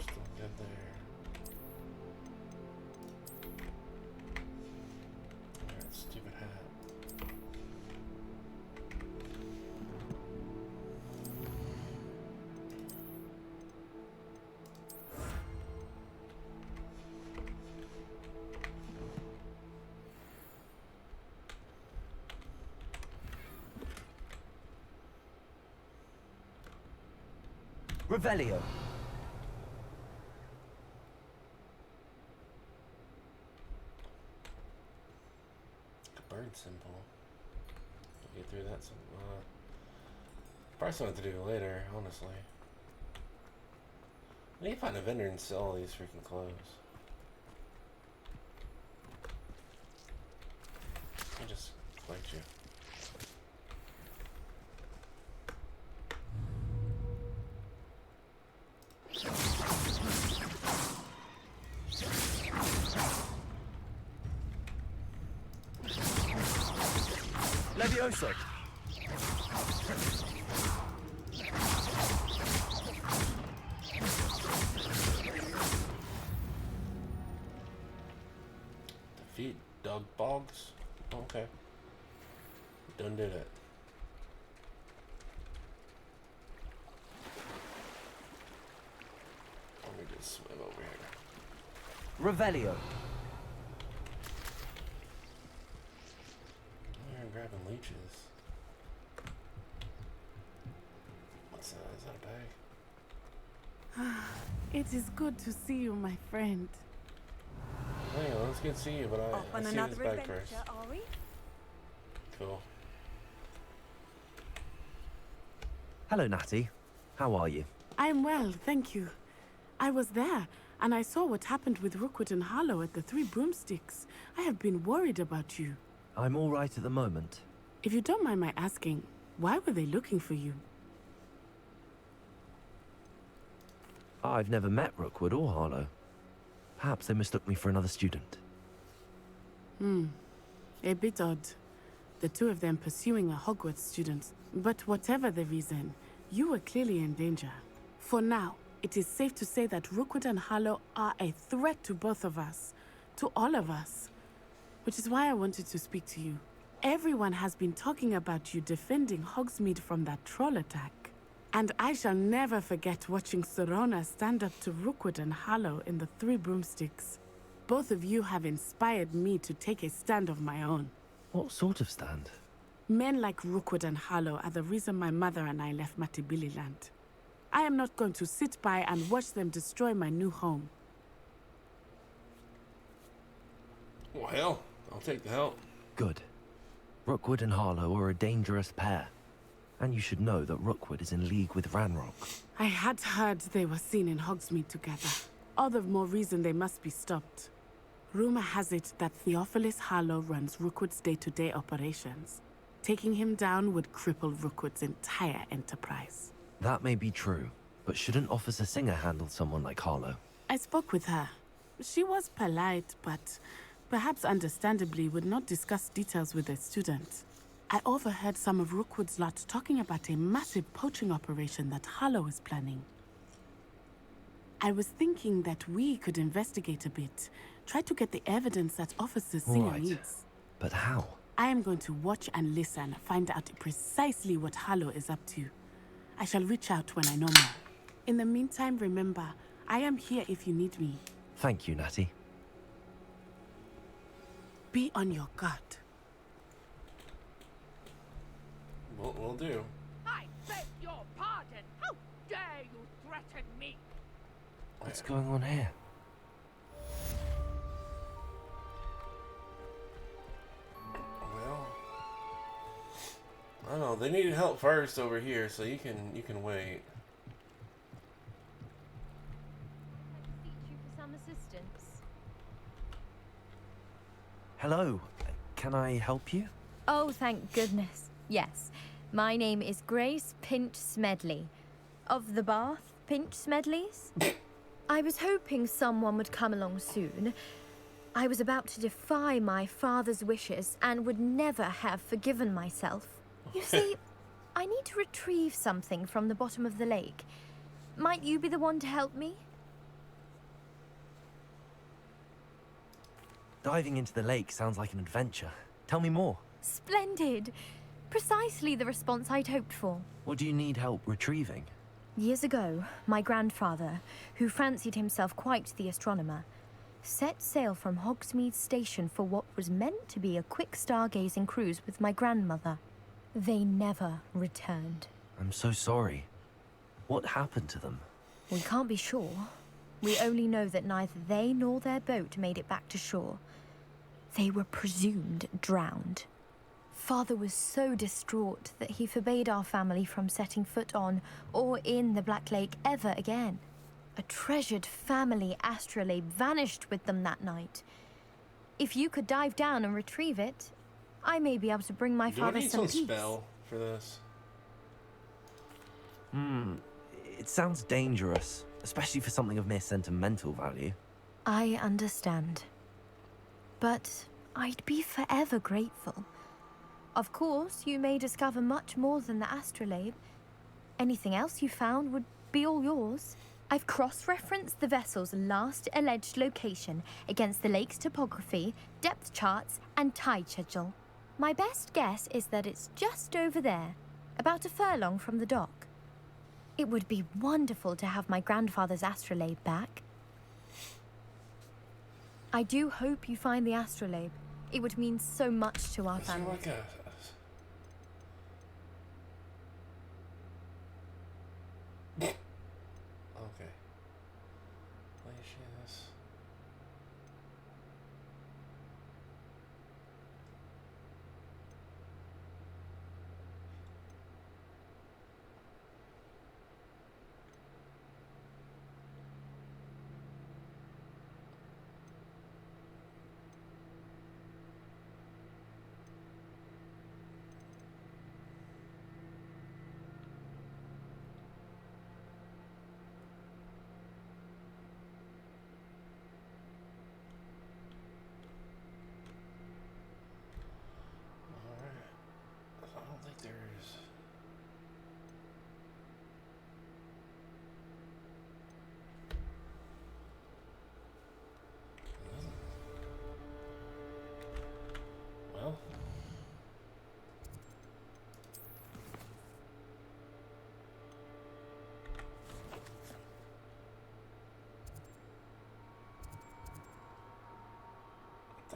Still good there. Alright, stupid hat. Revelio. Bird symbol. Get through that some probably something to do later, honestly. I need to find a vendor and sell all these freaking clothes. I just collect you. Levioso. Defeat Doug Boggs. Okay. Done did it. Let me just swim over here. Revelio. I'm grabbing leeches. What's that? Is that a bag? It is good to see you, my friend. Hang on, it's good to see you, but Off I on see this another bag adventure, first. are we? Cool. Hello, Natty. How are you? I'm well, thank you. I was there, and I saw what happened with Rookwood and Harlow at the Three Broomsticks. I have been worried about you. I'm all right at the moment. If you don't mind my asking, why were they looking for you? I've never met Rookwood or Harlow. Perhaps they mistook me for another student. A bit odd. The two of them pursuing a Hogwarts student. But whatever the reason, you were clearly in danger. For now, it is safe to say that Rookwood and Harlow are a threat to both of us. To all of us. Which is why I wanted to speak to you. Everyone has been talking about you defending Hogsmeade from that troll attack. And I shall never forget watching Serona stand up to Rookwood and Harlow in the Three Broomsticks. Both of you have inspired me to take a stand of my own. What sort of stand? Men like Rookwood and Harlow are the reason my mother and I left Matibili land. I am not going to sit by and watch them destroy my new home. Well, hell, I'll take the help. Good. Rookwood and Harlow are a dangerous pair. And you should know that Rookwood is in league with Ranrock. I had heard they were seen in Hogsmeade together. All the more reason they must be stopped. Rumor has it that Theophilus Harlow runs Rookwood's day-to-day operations. Taking him down would cripple Rookwood's entire enterprise. That may be true, but shouldn't Officer Singer handle someone like Harlow? I spoke with her. She was polite, but perhaps understandably would not discuss details with a student. I overheard some of Rookwood's lot talking about a massive poaching operation that Harlow is planning. I was thinking that we could investigate a bit, try to get the evidence that Officer Singer needs. But how? I am going to watch and listen, find out precisely what Harlow is up to. I shall reach out when I know more. In the meantime, remember, I am here if you need me. Thank you, Natty. Be on your guard. We'll do. I beg your pardon. How dare you threaten me? What's going on here? Well, I don't know. They needed help first over here, so you can wait. You for some assistance. Hello. Can I help you? Oh, thank goodness. Yes. My name is Grace Pinch Smedley. Of the Bath Pinch Smedleys? I was hoping someone would come along soon. I was about to defy my father's wishes and would never have forgiven myself. You see, I need to retrieve something from the bottom of the lake. Might you be the one to help me? Diving into the lake sounds like an adventure. Tell me more. Splendid! Precisely the response I'd hoped for. What do you need help retrieving? Years ago, my grandfather, who fancied himself quite the astronomer, set sail from Hogsmeade Station for what was meant to be a quick stargazing cruise with my grandmother. They never returned. I'm so sorry. What happened to them? We can't be sure. We only know that neither they nor their boat made it back to shore. They were presumed drowned. Father was so distraught that he forbade our family from setting foot on or in the Black Lake ever again. A treasured family astrolabe vanished with them that night. If you could dive down and retrieve it, I may be able to bring my father some peace. Spell for this? It sounds dangerous, especially for something of mere sentimental value. I understand. But I'd be forever grateful. Of course, you may discover much more than the astrolabe. Anything else you found would be all yours. I've cross-referenced the vessel's last alleged location against the lake's topography, depth charts, and tide schedule. My best guess is that it's just over there, about a furlong from the dock. It would be wonderful to have my grandfather's astrolabe back. I do hope you find the astrolabe. It would mean so much to our family. Okay. Glacius.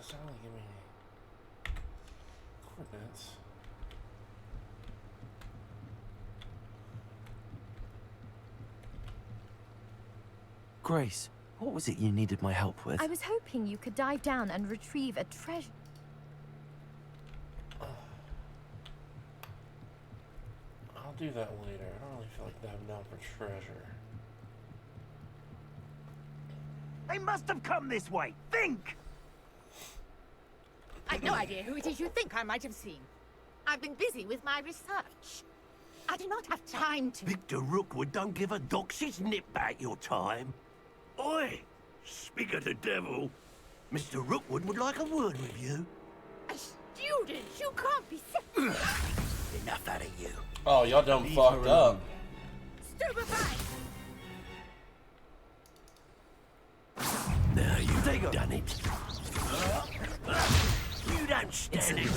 It's not really giving me any coordinates. Grace, what was it you needed my help with? I was hoping you could dive down and retrieve a treasure. I'll do that later. I don't really feel like diving down for treasure. They must have come this way. Think! I've no idea who it is you think I might have seen. I've been busy with my research. I do not have time to... Victor Rookwood don't give a doxy's nip back your time. Oi! Speak of the devil. Mr. Rookwood would like a word with you. A student? You can't be... Enough out of you. Oh, y'all done fucked up. Stupefy! Now you've done it. You don't stand it.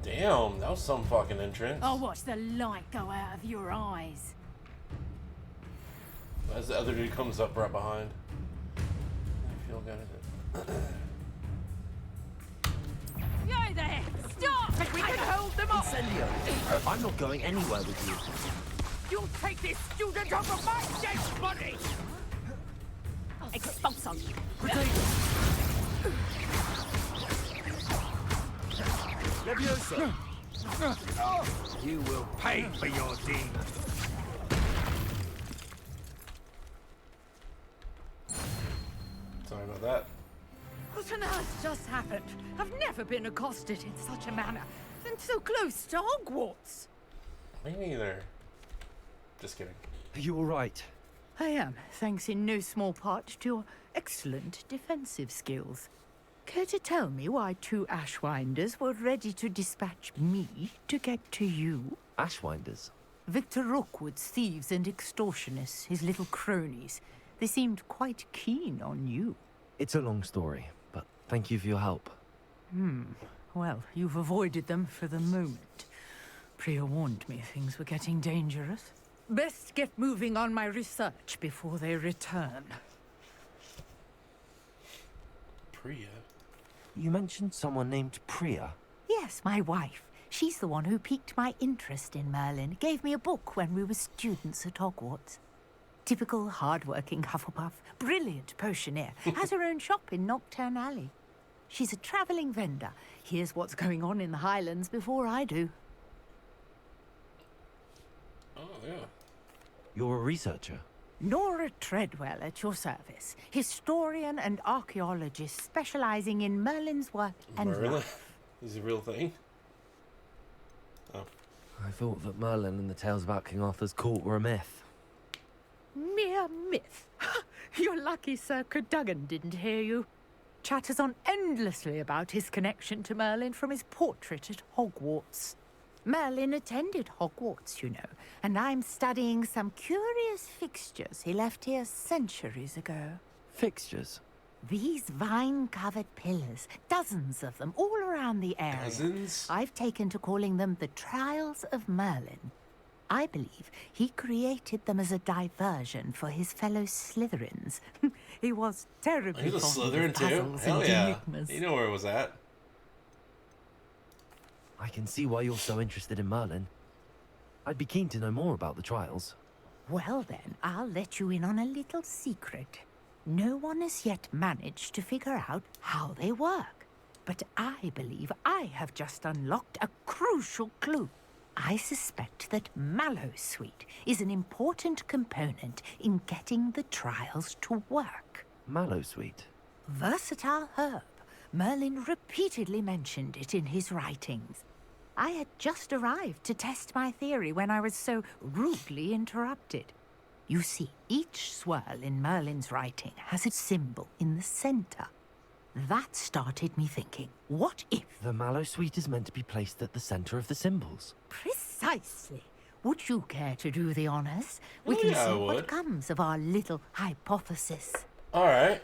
Damn, that was some fucking entrance. I'll watch the light go out of your eyes. As the other dude comes up right behind. I feel good at it. Yo there! Stop! We can hold them off! Incendio! I'm not going anywhere with you. You'll take this student off of my dead body! Expulso! Leviosa! You will pay for your deed. Sorry about that. What on earth just happened? I've never been accosted in such a manner, and so close to Hogwarts. Me neither. Just kidding. Are you alright? I am, thanks in no small part to your excellent defensive skills. Care to tell me why two Ashwinders were ready to dispatch me to get to you? Ashwinders? Victor Rookwood's thieves and extortionists, his little cronies. They seemed quite keen on you. It's a long story, but thank you for your help. Well, you've avoided them for the moment. Priya warned me things were getting dangerous. Best get moving on my research before they return. Priya? You mentioned someone named Priya. Yes, my wife. She's the one who piqued my interest in Merlin. Gave me a book when we were students at Hogwarts. Typical hard-working Hufflepuff, brilliant potioneer, has her own shop in Nocturne Alley. She's a travelling vendor. Hears what's going on in the Highlands before I do. Oh, yeah. You're a researcher? Nora Treadwell at your service. Historian and archaeologist specialising in Merlin's work and Merlin? life. Is it a real thing? Oh. I thought that Merlin and the tales about King Arthur's court were a myth. Mere myth. You're lucky Sir Cadogan didn't hear you. Chatters on endlessly about his connection to Merlin from his portrait at Hogwarts. Merlin attended Hogwarts, you know, and I'm studying some curious fixtures he left here centuries ago. Fixtures? These vine-covered pillars, dozens of them, all around the area. Dozens? I've taken to calling them the Trials of Merlin. I believe he created them as a diversion for his fellow Slytherins. He was terribly He's a fond Slytherin of too? puzzles Hell and yeah. enigmas. You know where it was at. I can see why you're so interested in Merlin. I'd be keen to know more about the trials. Well then, I'll let you in on a little secret. No one has yet managed to figure out how they work. But I believe I have just unlocked a crucial clue. I suspect that Mallowsweet is an important component in getting the trials to work. Mallowsweet? Versatile herb. Merlin repeatedly mentioned it in his writings. I had just arrived to test my theory when I was so rudely interrupted. You see, each swirl in Merlin's writing has a symbol in the center. That started me thinking, what if... The Mallowsweet is meant to be placed at the center of the symbols. Precisely. Would you care to do the honors? We Oh, can yeah, I see would. what comes of our little hypothesis. All right.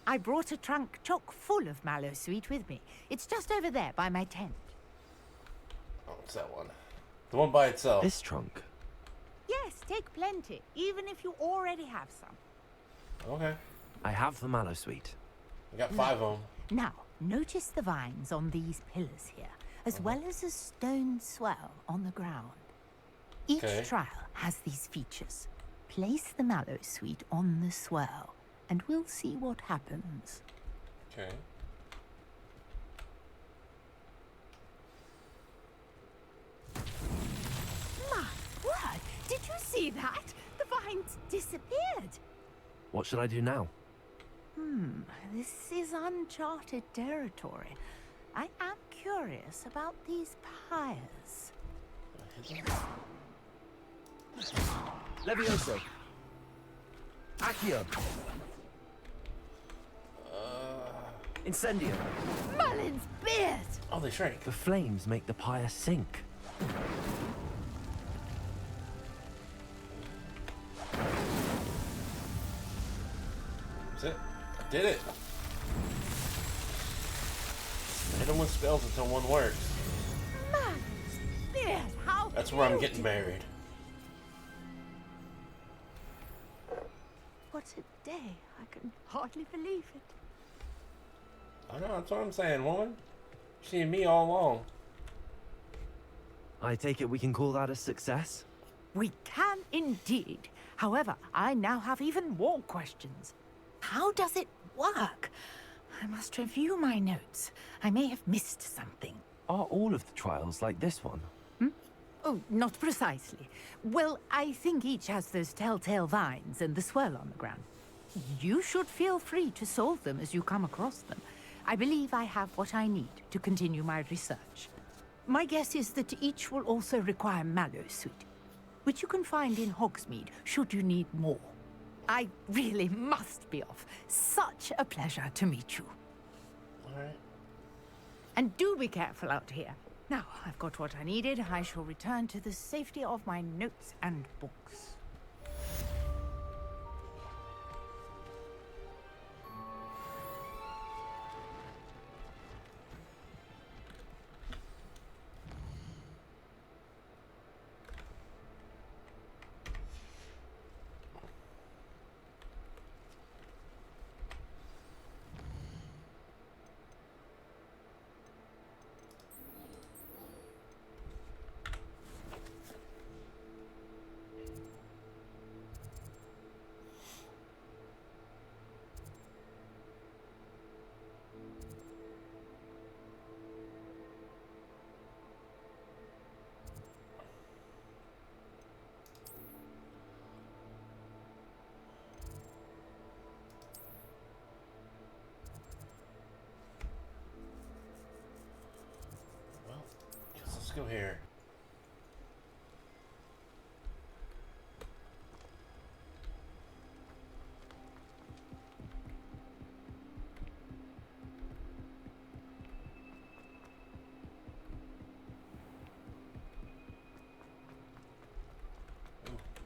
I brought a trunk chock full of Mallowsweet with me. It's just over there by my tent. What's that one? The one by itself. This trunk. Yes, take plenty, even if you already have some. Okay. I have the mallow sweet. I got 5 of them. Now, notice the vines on these pillars here, as well as a stone swell on the ground. Each trial has these features. Place the mallow sweet on the swell, and we'll see what happens. Okay. My word! Did you see that? The vines disappeared. What should I do now? This is uncharted territory. I am curious about these pyres. Levioso. Accio. Incendio. Merlin's beard! Oh, they shrank. The flames make the pyre sink. That's it. I did it. Hit them with spells until one works. Merlin's beard! How That's where I'm getting married. What a day. I can hardly believe it. I know, that's what I'm saying, woman. You've seen me all along. I take it we can call that a success? We can indeed. However, I now have even more questions. How does it work? I must review my notes. I may have missed something. Are all of the trials like this one? Oh, not precisely. Well, I think each has those telltale vines and the swirl on the ground. You should feel free to solve them as you come across them. I believe I have what I need to continue my research. My guess is that each will also require mallow sweet, which you can find in Hogsmeade should you need more. I really must be off. Such a pleasure to meet you. All right. And do be careful out here. Now, I've got what I needed. I shall return to the safety of my notes and books. Let's go here.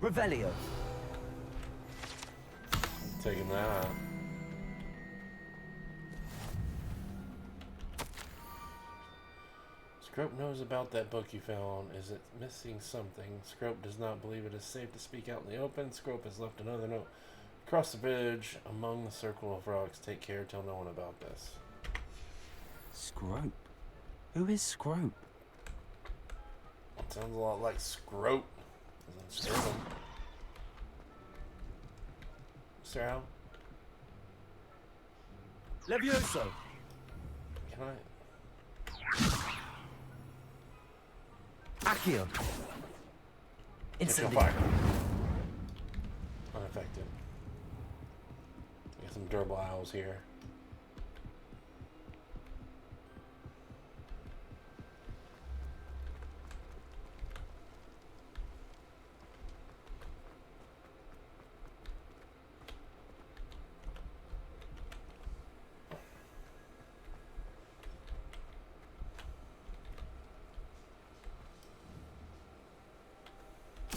Revelio. Taking that out. Scrope knows about that book you found. Is it missing something? Scrope does not believe it is safe to speak out in the open. Scrope has left another note. Across the bridge, among the circle of rocks. Take care, tell no one about this. Scrope? Who is Scrope? Sounds a lot like Scrope. As in Scrotum. Sir Al? Levioso. Can I... Accio. Incendio. Incendio. Fire. Unaffected. Got some durable owls here.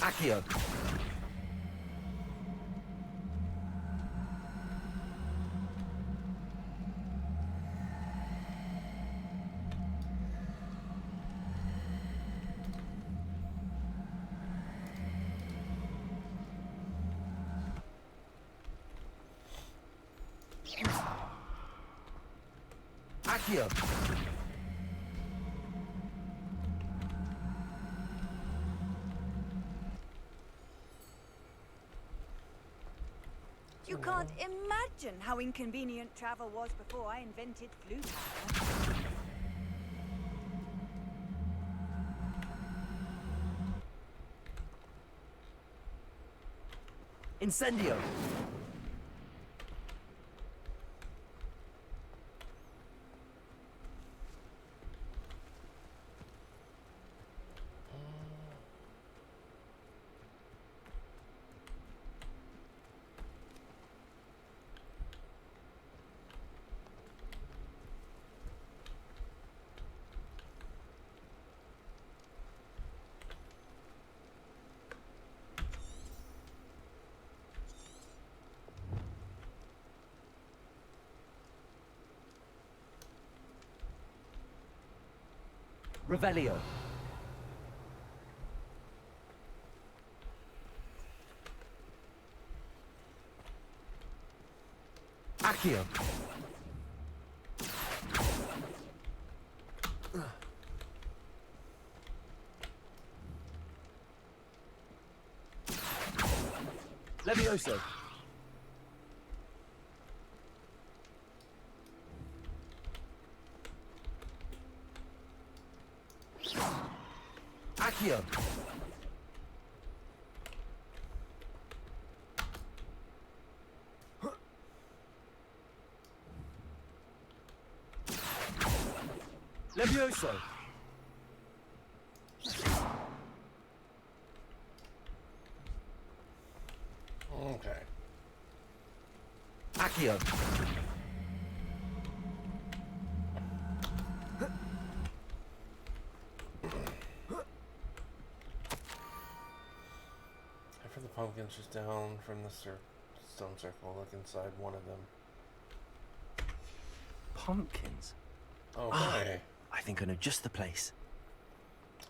Accio. Accio. You can't imagine how inconvenient travel was before I invented flute power. Incendio. Revelio. Accio. Levioso. Accio. Levioso. Okay. Accio. After the pumpkins just down from the stone circle, look inside one of them. Pumpkins? Okay. I think I know just the place.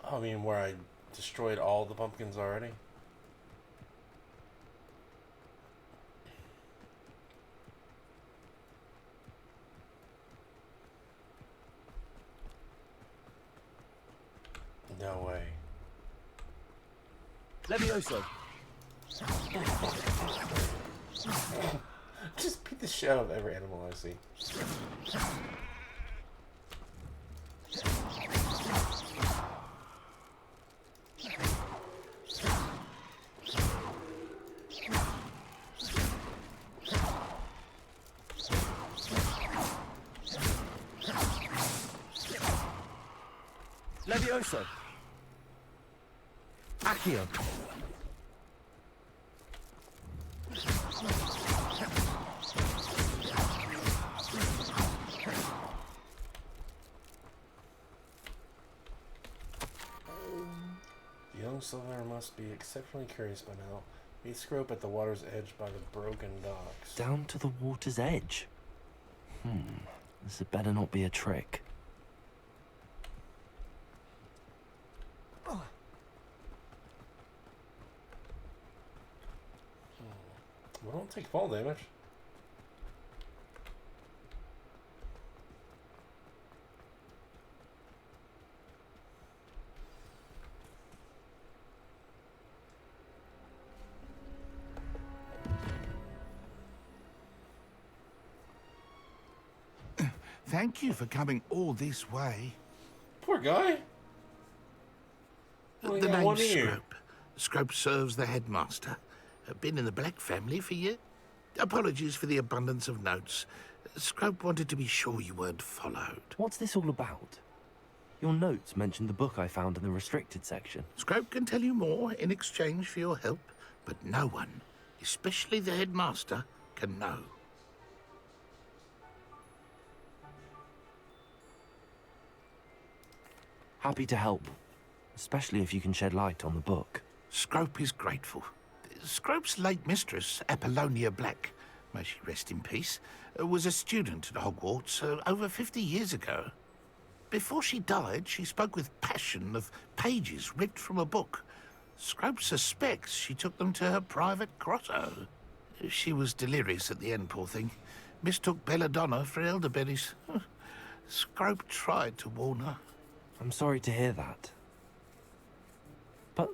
Oh, I mean, where I destroyed all the pumpkins already? No way. Levioso. Just beat the shit out of every animal I see. Levioso. Accio. The young Sylvaner must be exceptionally curious by now. We scrope at the water's edge by the broken docks. Down to the water's edge. This had better not be a trick. We don't take fall damage. Thank you for coming all this way. Poor guy. Only The got one name's ear. Scrope. Scrope serves the headmaster. Been in the Black family for years. Apologies for the abundance of notes. Scrope wanted to be sure you weren't followed. What's this all about? Your notes mentioned the book I found in the restricted section. Scrope can tell you more in exchange for your help, but no one, especially the headmaster, can know. Happy to help, especially if you can shed light on the book. Scrope is grateful. Scrope's late mistress, Apollonia Black, may she rest in peace, was a student at Hogwarts over 50 years ago. Before she died, she spoke with passion of pages ripped from a book. Scrope suspects she took them to her private grotto. She was delirious at the end, poor thing. Mistook belladonna for elderberries. Scrope tried to warn her. I'm sorry to hear that. But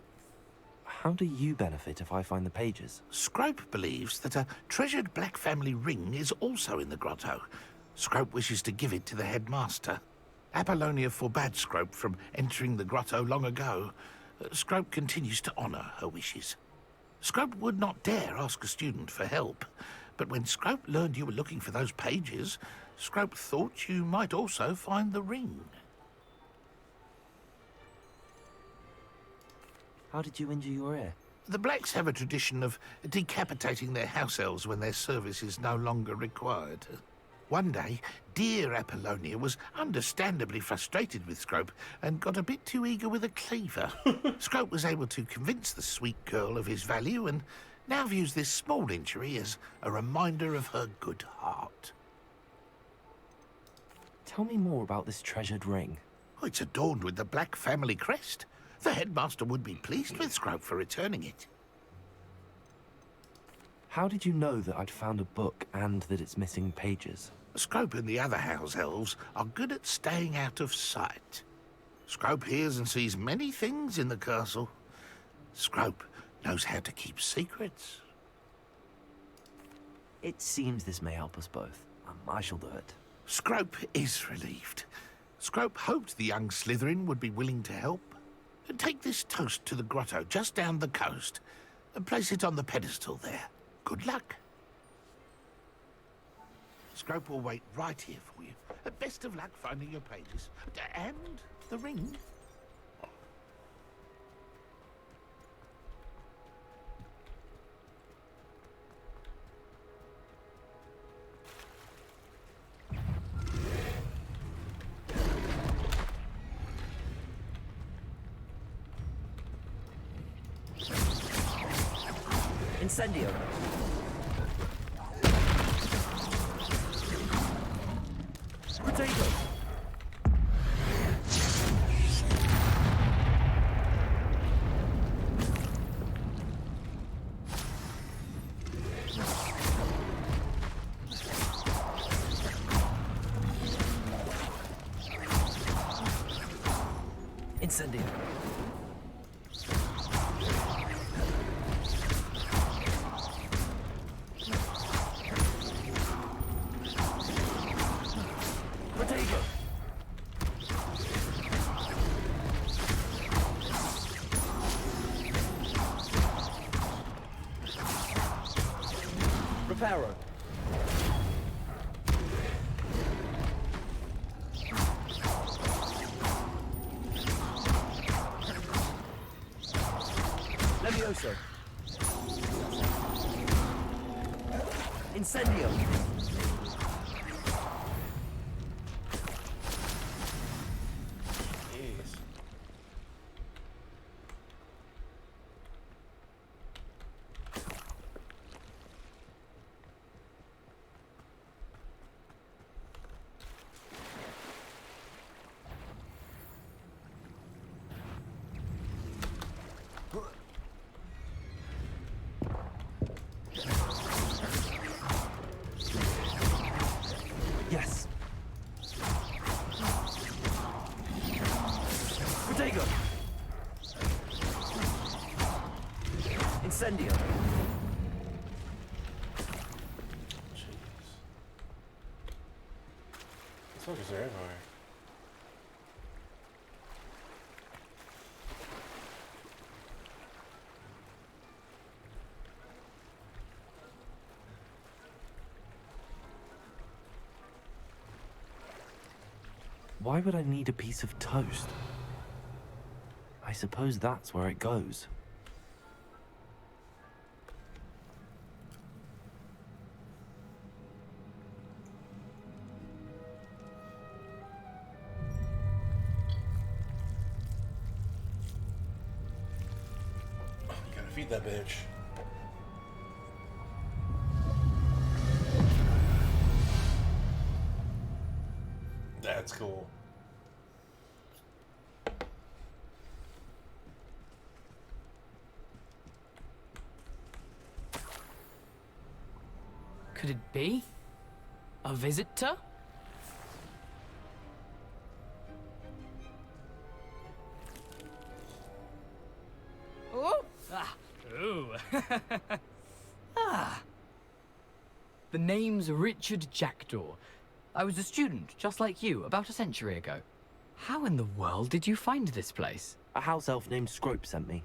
how do you benefit if I find the pages? Scrope believes that a treasured black family ring is also in the grotto. Scrope wishes to give it to the headmaster. Apollonia forbade Scrope from entering the grotto long ago. Scrope continues to honour her wishes. Scrope would not dare ask a student for help, but when Scrope learned you were looking for those pages, Scrope thought you might also find the ring. How did you injure your ear? The Blacks have a tradition of decapitating their house elves when their service is no longer required. One day, dear Apollonia was understandably frustrated with Scrope and got a bit too eager with a cleaver. Scrope was able to convince the sweet girl of his value and now views this small injury as a reminder of her good heart. Tell me more about this treasured ring. Oh, it's adorned with the Black family crest. The headmaster would be pleased with Scrope for returning it. How did you know that I'd found a book and that it's missing pages? Scrope and the other house elves are good at staying out of sight. Scrope hears and sees many things in the castle. Scrope knows how to keep secrets. It seems this may help us both. I shall do it. Scrope is relieved. Scrope hoped the young Slytherin would be willing to help. Take this toast to the grotto just down the coast and place it on the pedestal there. Good luck. Scrope will wait right here for you. Best of luck finding your pages. And the ring. Incendio. Potato. Incendio. Reparo. Levioso. Incendio. Jeez. Yes. Potato. Incendio. These fuckers are everywhere. Why would I need a piece of toast? I suppose that's where it goes. You gotta feed that bitch. That's cool. Could it be? A visitor? Ah. The name's Richard Jackdaw. I was a student, just like you, about a century ago. How in the world did you find this place? A house elf named Scrope sent me.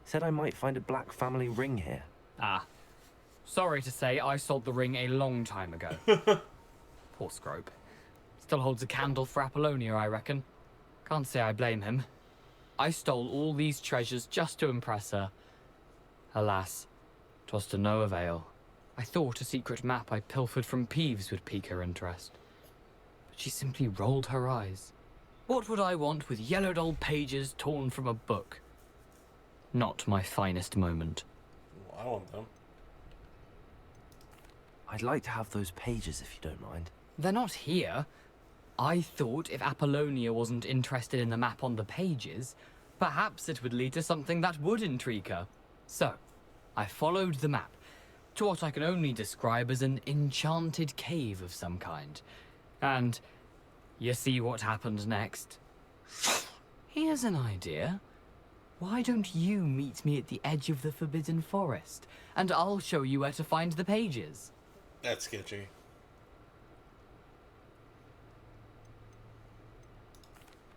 Said I might find a black family ring here. Ah. Sorry to say, I sold the ring a long time ago. Poor Scrope. Still holds a candle for Apollonia, I reckon. Can't say I blame him. I stole all these treasures just to impress her. Alas, 'twas to no avail. I thought a secret map I pilfered from Peeves would pique her interest. But she simply rolled her eyes. What would I want with yellowed old pages torn from a book? Not my finest moment. Well, I want them. I'd like to have those pages if you don't mind. They're not here. I thought if Apollonia wasn't interested in the map on the pages, perhaps it would lead to something that would intrigue her. So, I followed the map to what I can only describe as an enchanted cave of some kind. And you see what happened next? Here's an idea. Why don't you meet me at the edge of the Forbidden Forest, and I'll show you where to find the pages? That's sketchy.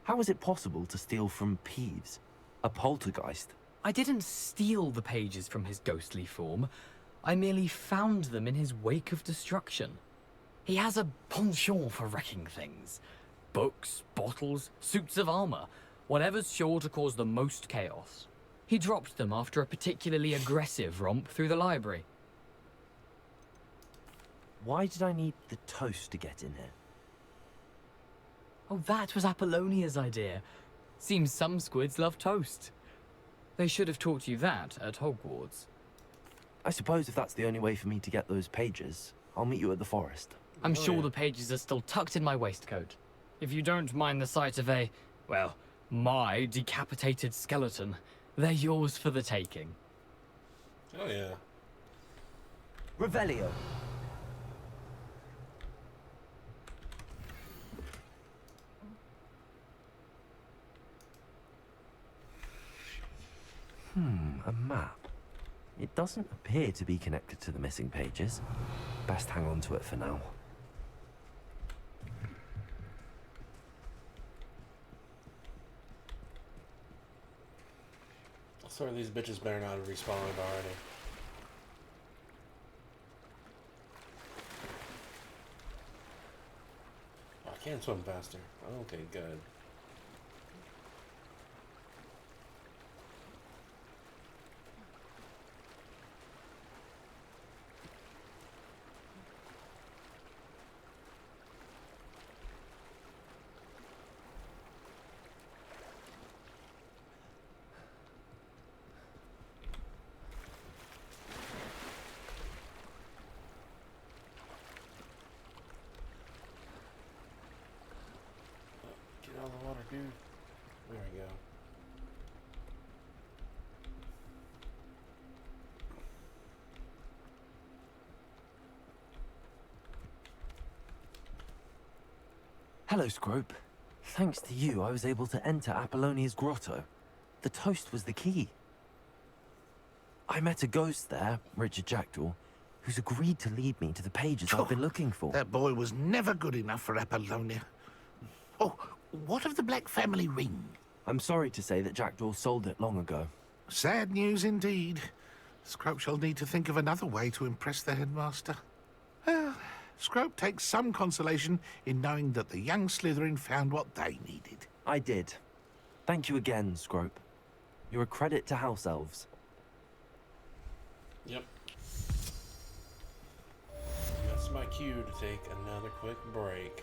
How is it possible to steal from Peeves? A poltergeist? I didn't steal the pages from his ghostly form. I merely found them in his wake of destruction. He has a penchant for wrecking things. Books, bottles, suits of armor, whatever's sure to cause the most chaos. He dropped them after a particularly aggressive romp through the library. Why did I need the toast to get in here? Oh, that was Apollonia's idea. Seems some squids love toast. They should have taught you that at Hogwarts. I suppose if that's the only way for me to get those pages, I'll meet you at the forest. I'm sure the pages are still tucked in my waistcoat. If you don't mind the sight of a, well, my decapitated skeleton, they're yours for the taking. Oh, yeah. Revelio. A map. It doesn't appear to be connected to the missing pages. Best hang on to it for now. I swear these bitches better not have respawned already. Oh, I can swim faster. Okay, good. Get out of the water, dude. There we go. Hello, Scrope. Thanks to you, I was able to enter Apollonia's grotto. The toast was the key. I met a ghost there, Richard Jackdaw, who's agreed to lead me to the pages I've been looking for. That boy was never good enough for Apollonia. Oh, what of the Black family ring? I'm sorry to say that Jackdaw sold it long ago. Sad news indeed. Scrope shall need to think of another way to impress the headmaster. Well, Scrope takes some consolation in knowing that the young Slytherin found what they needed. I did. Thank you again, Scrope. You're a credit to house elves. Yep. That's my cue to take another quick break.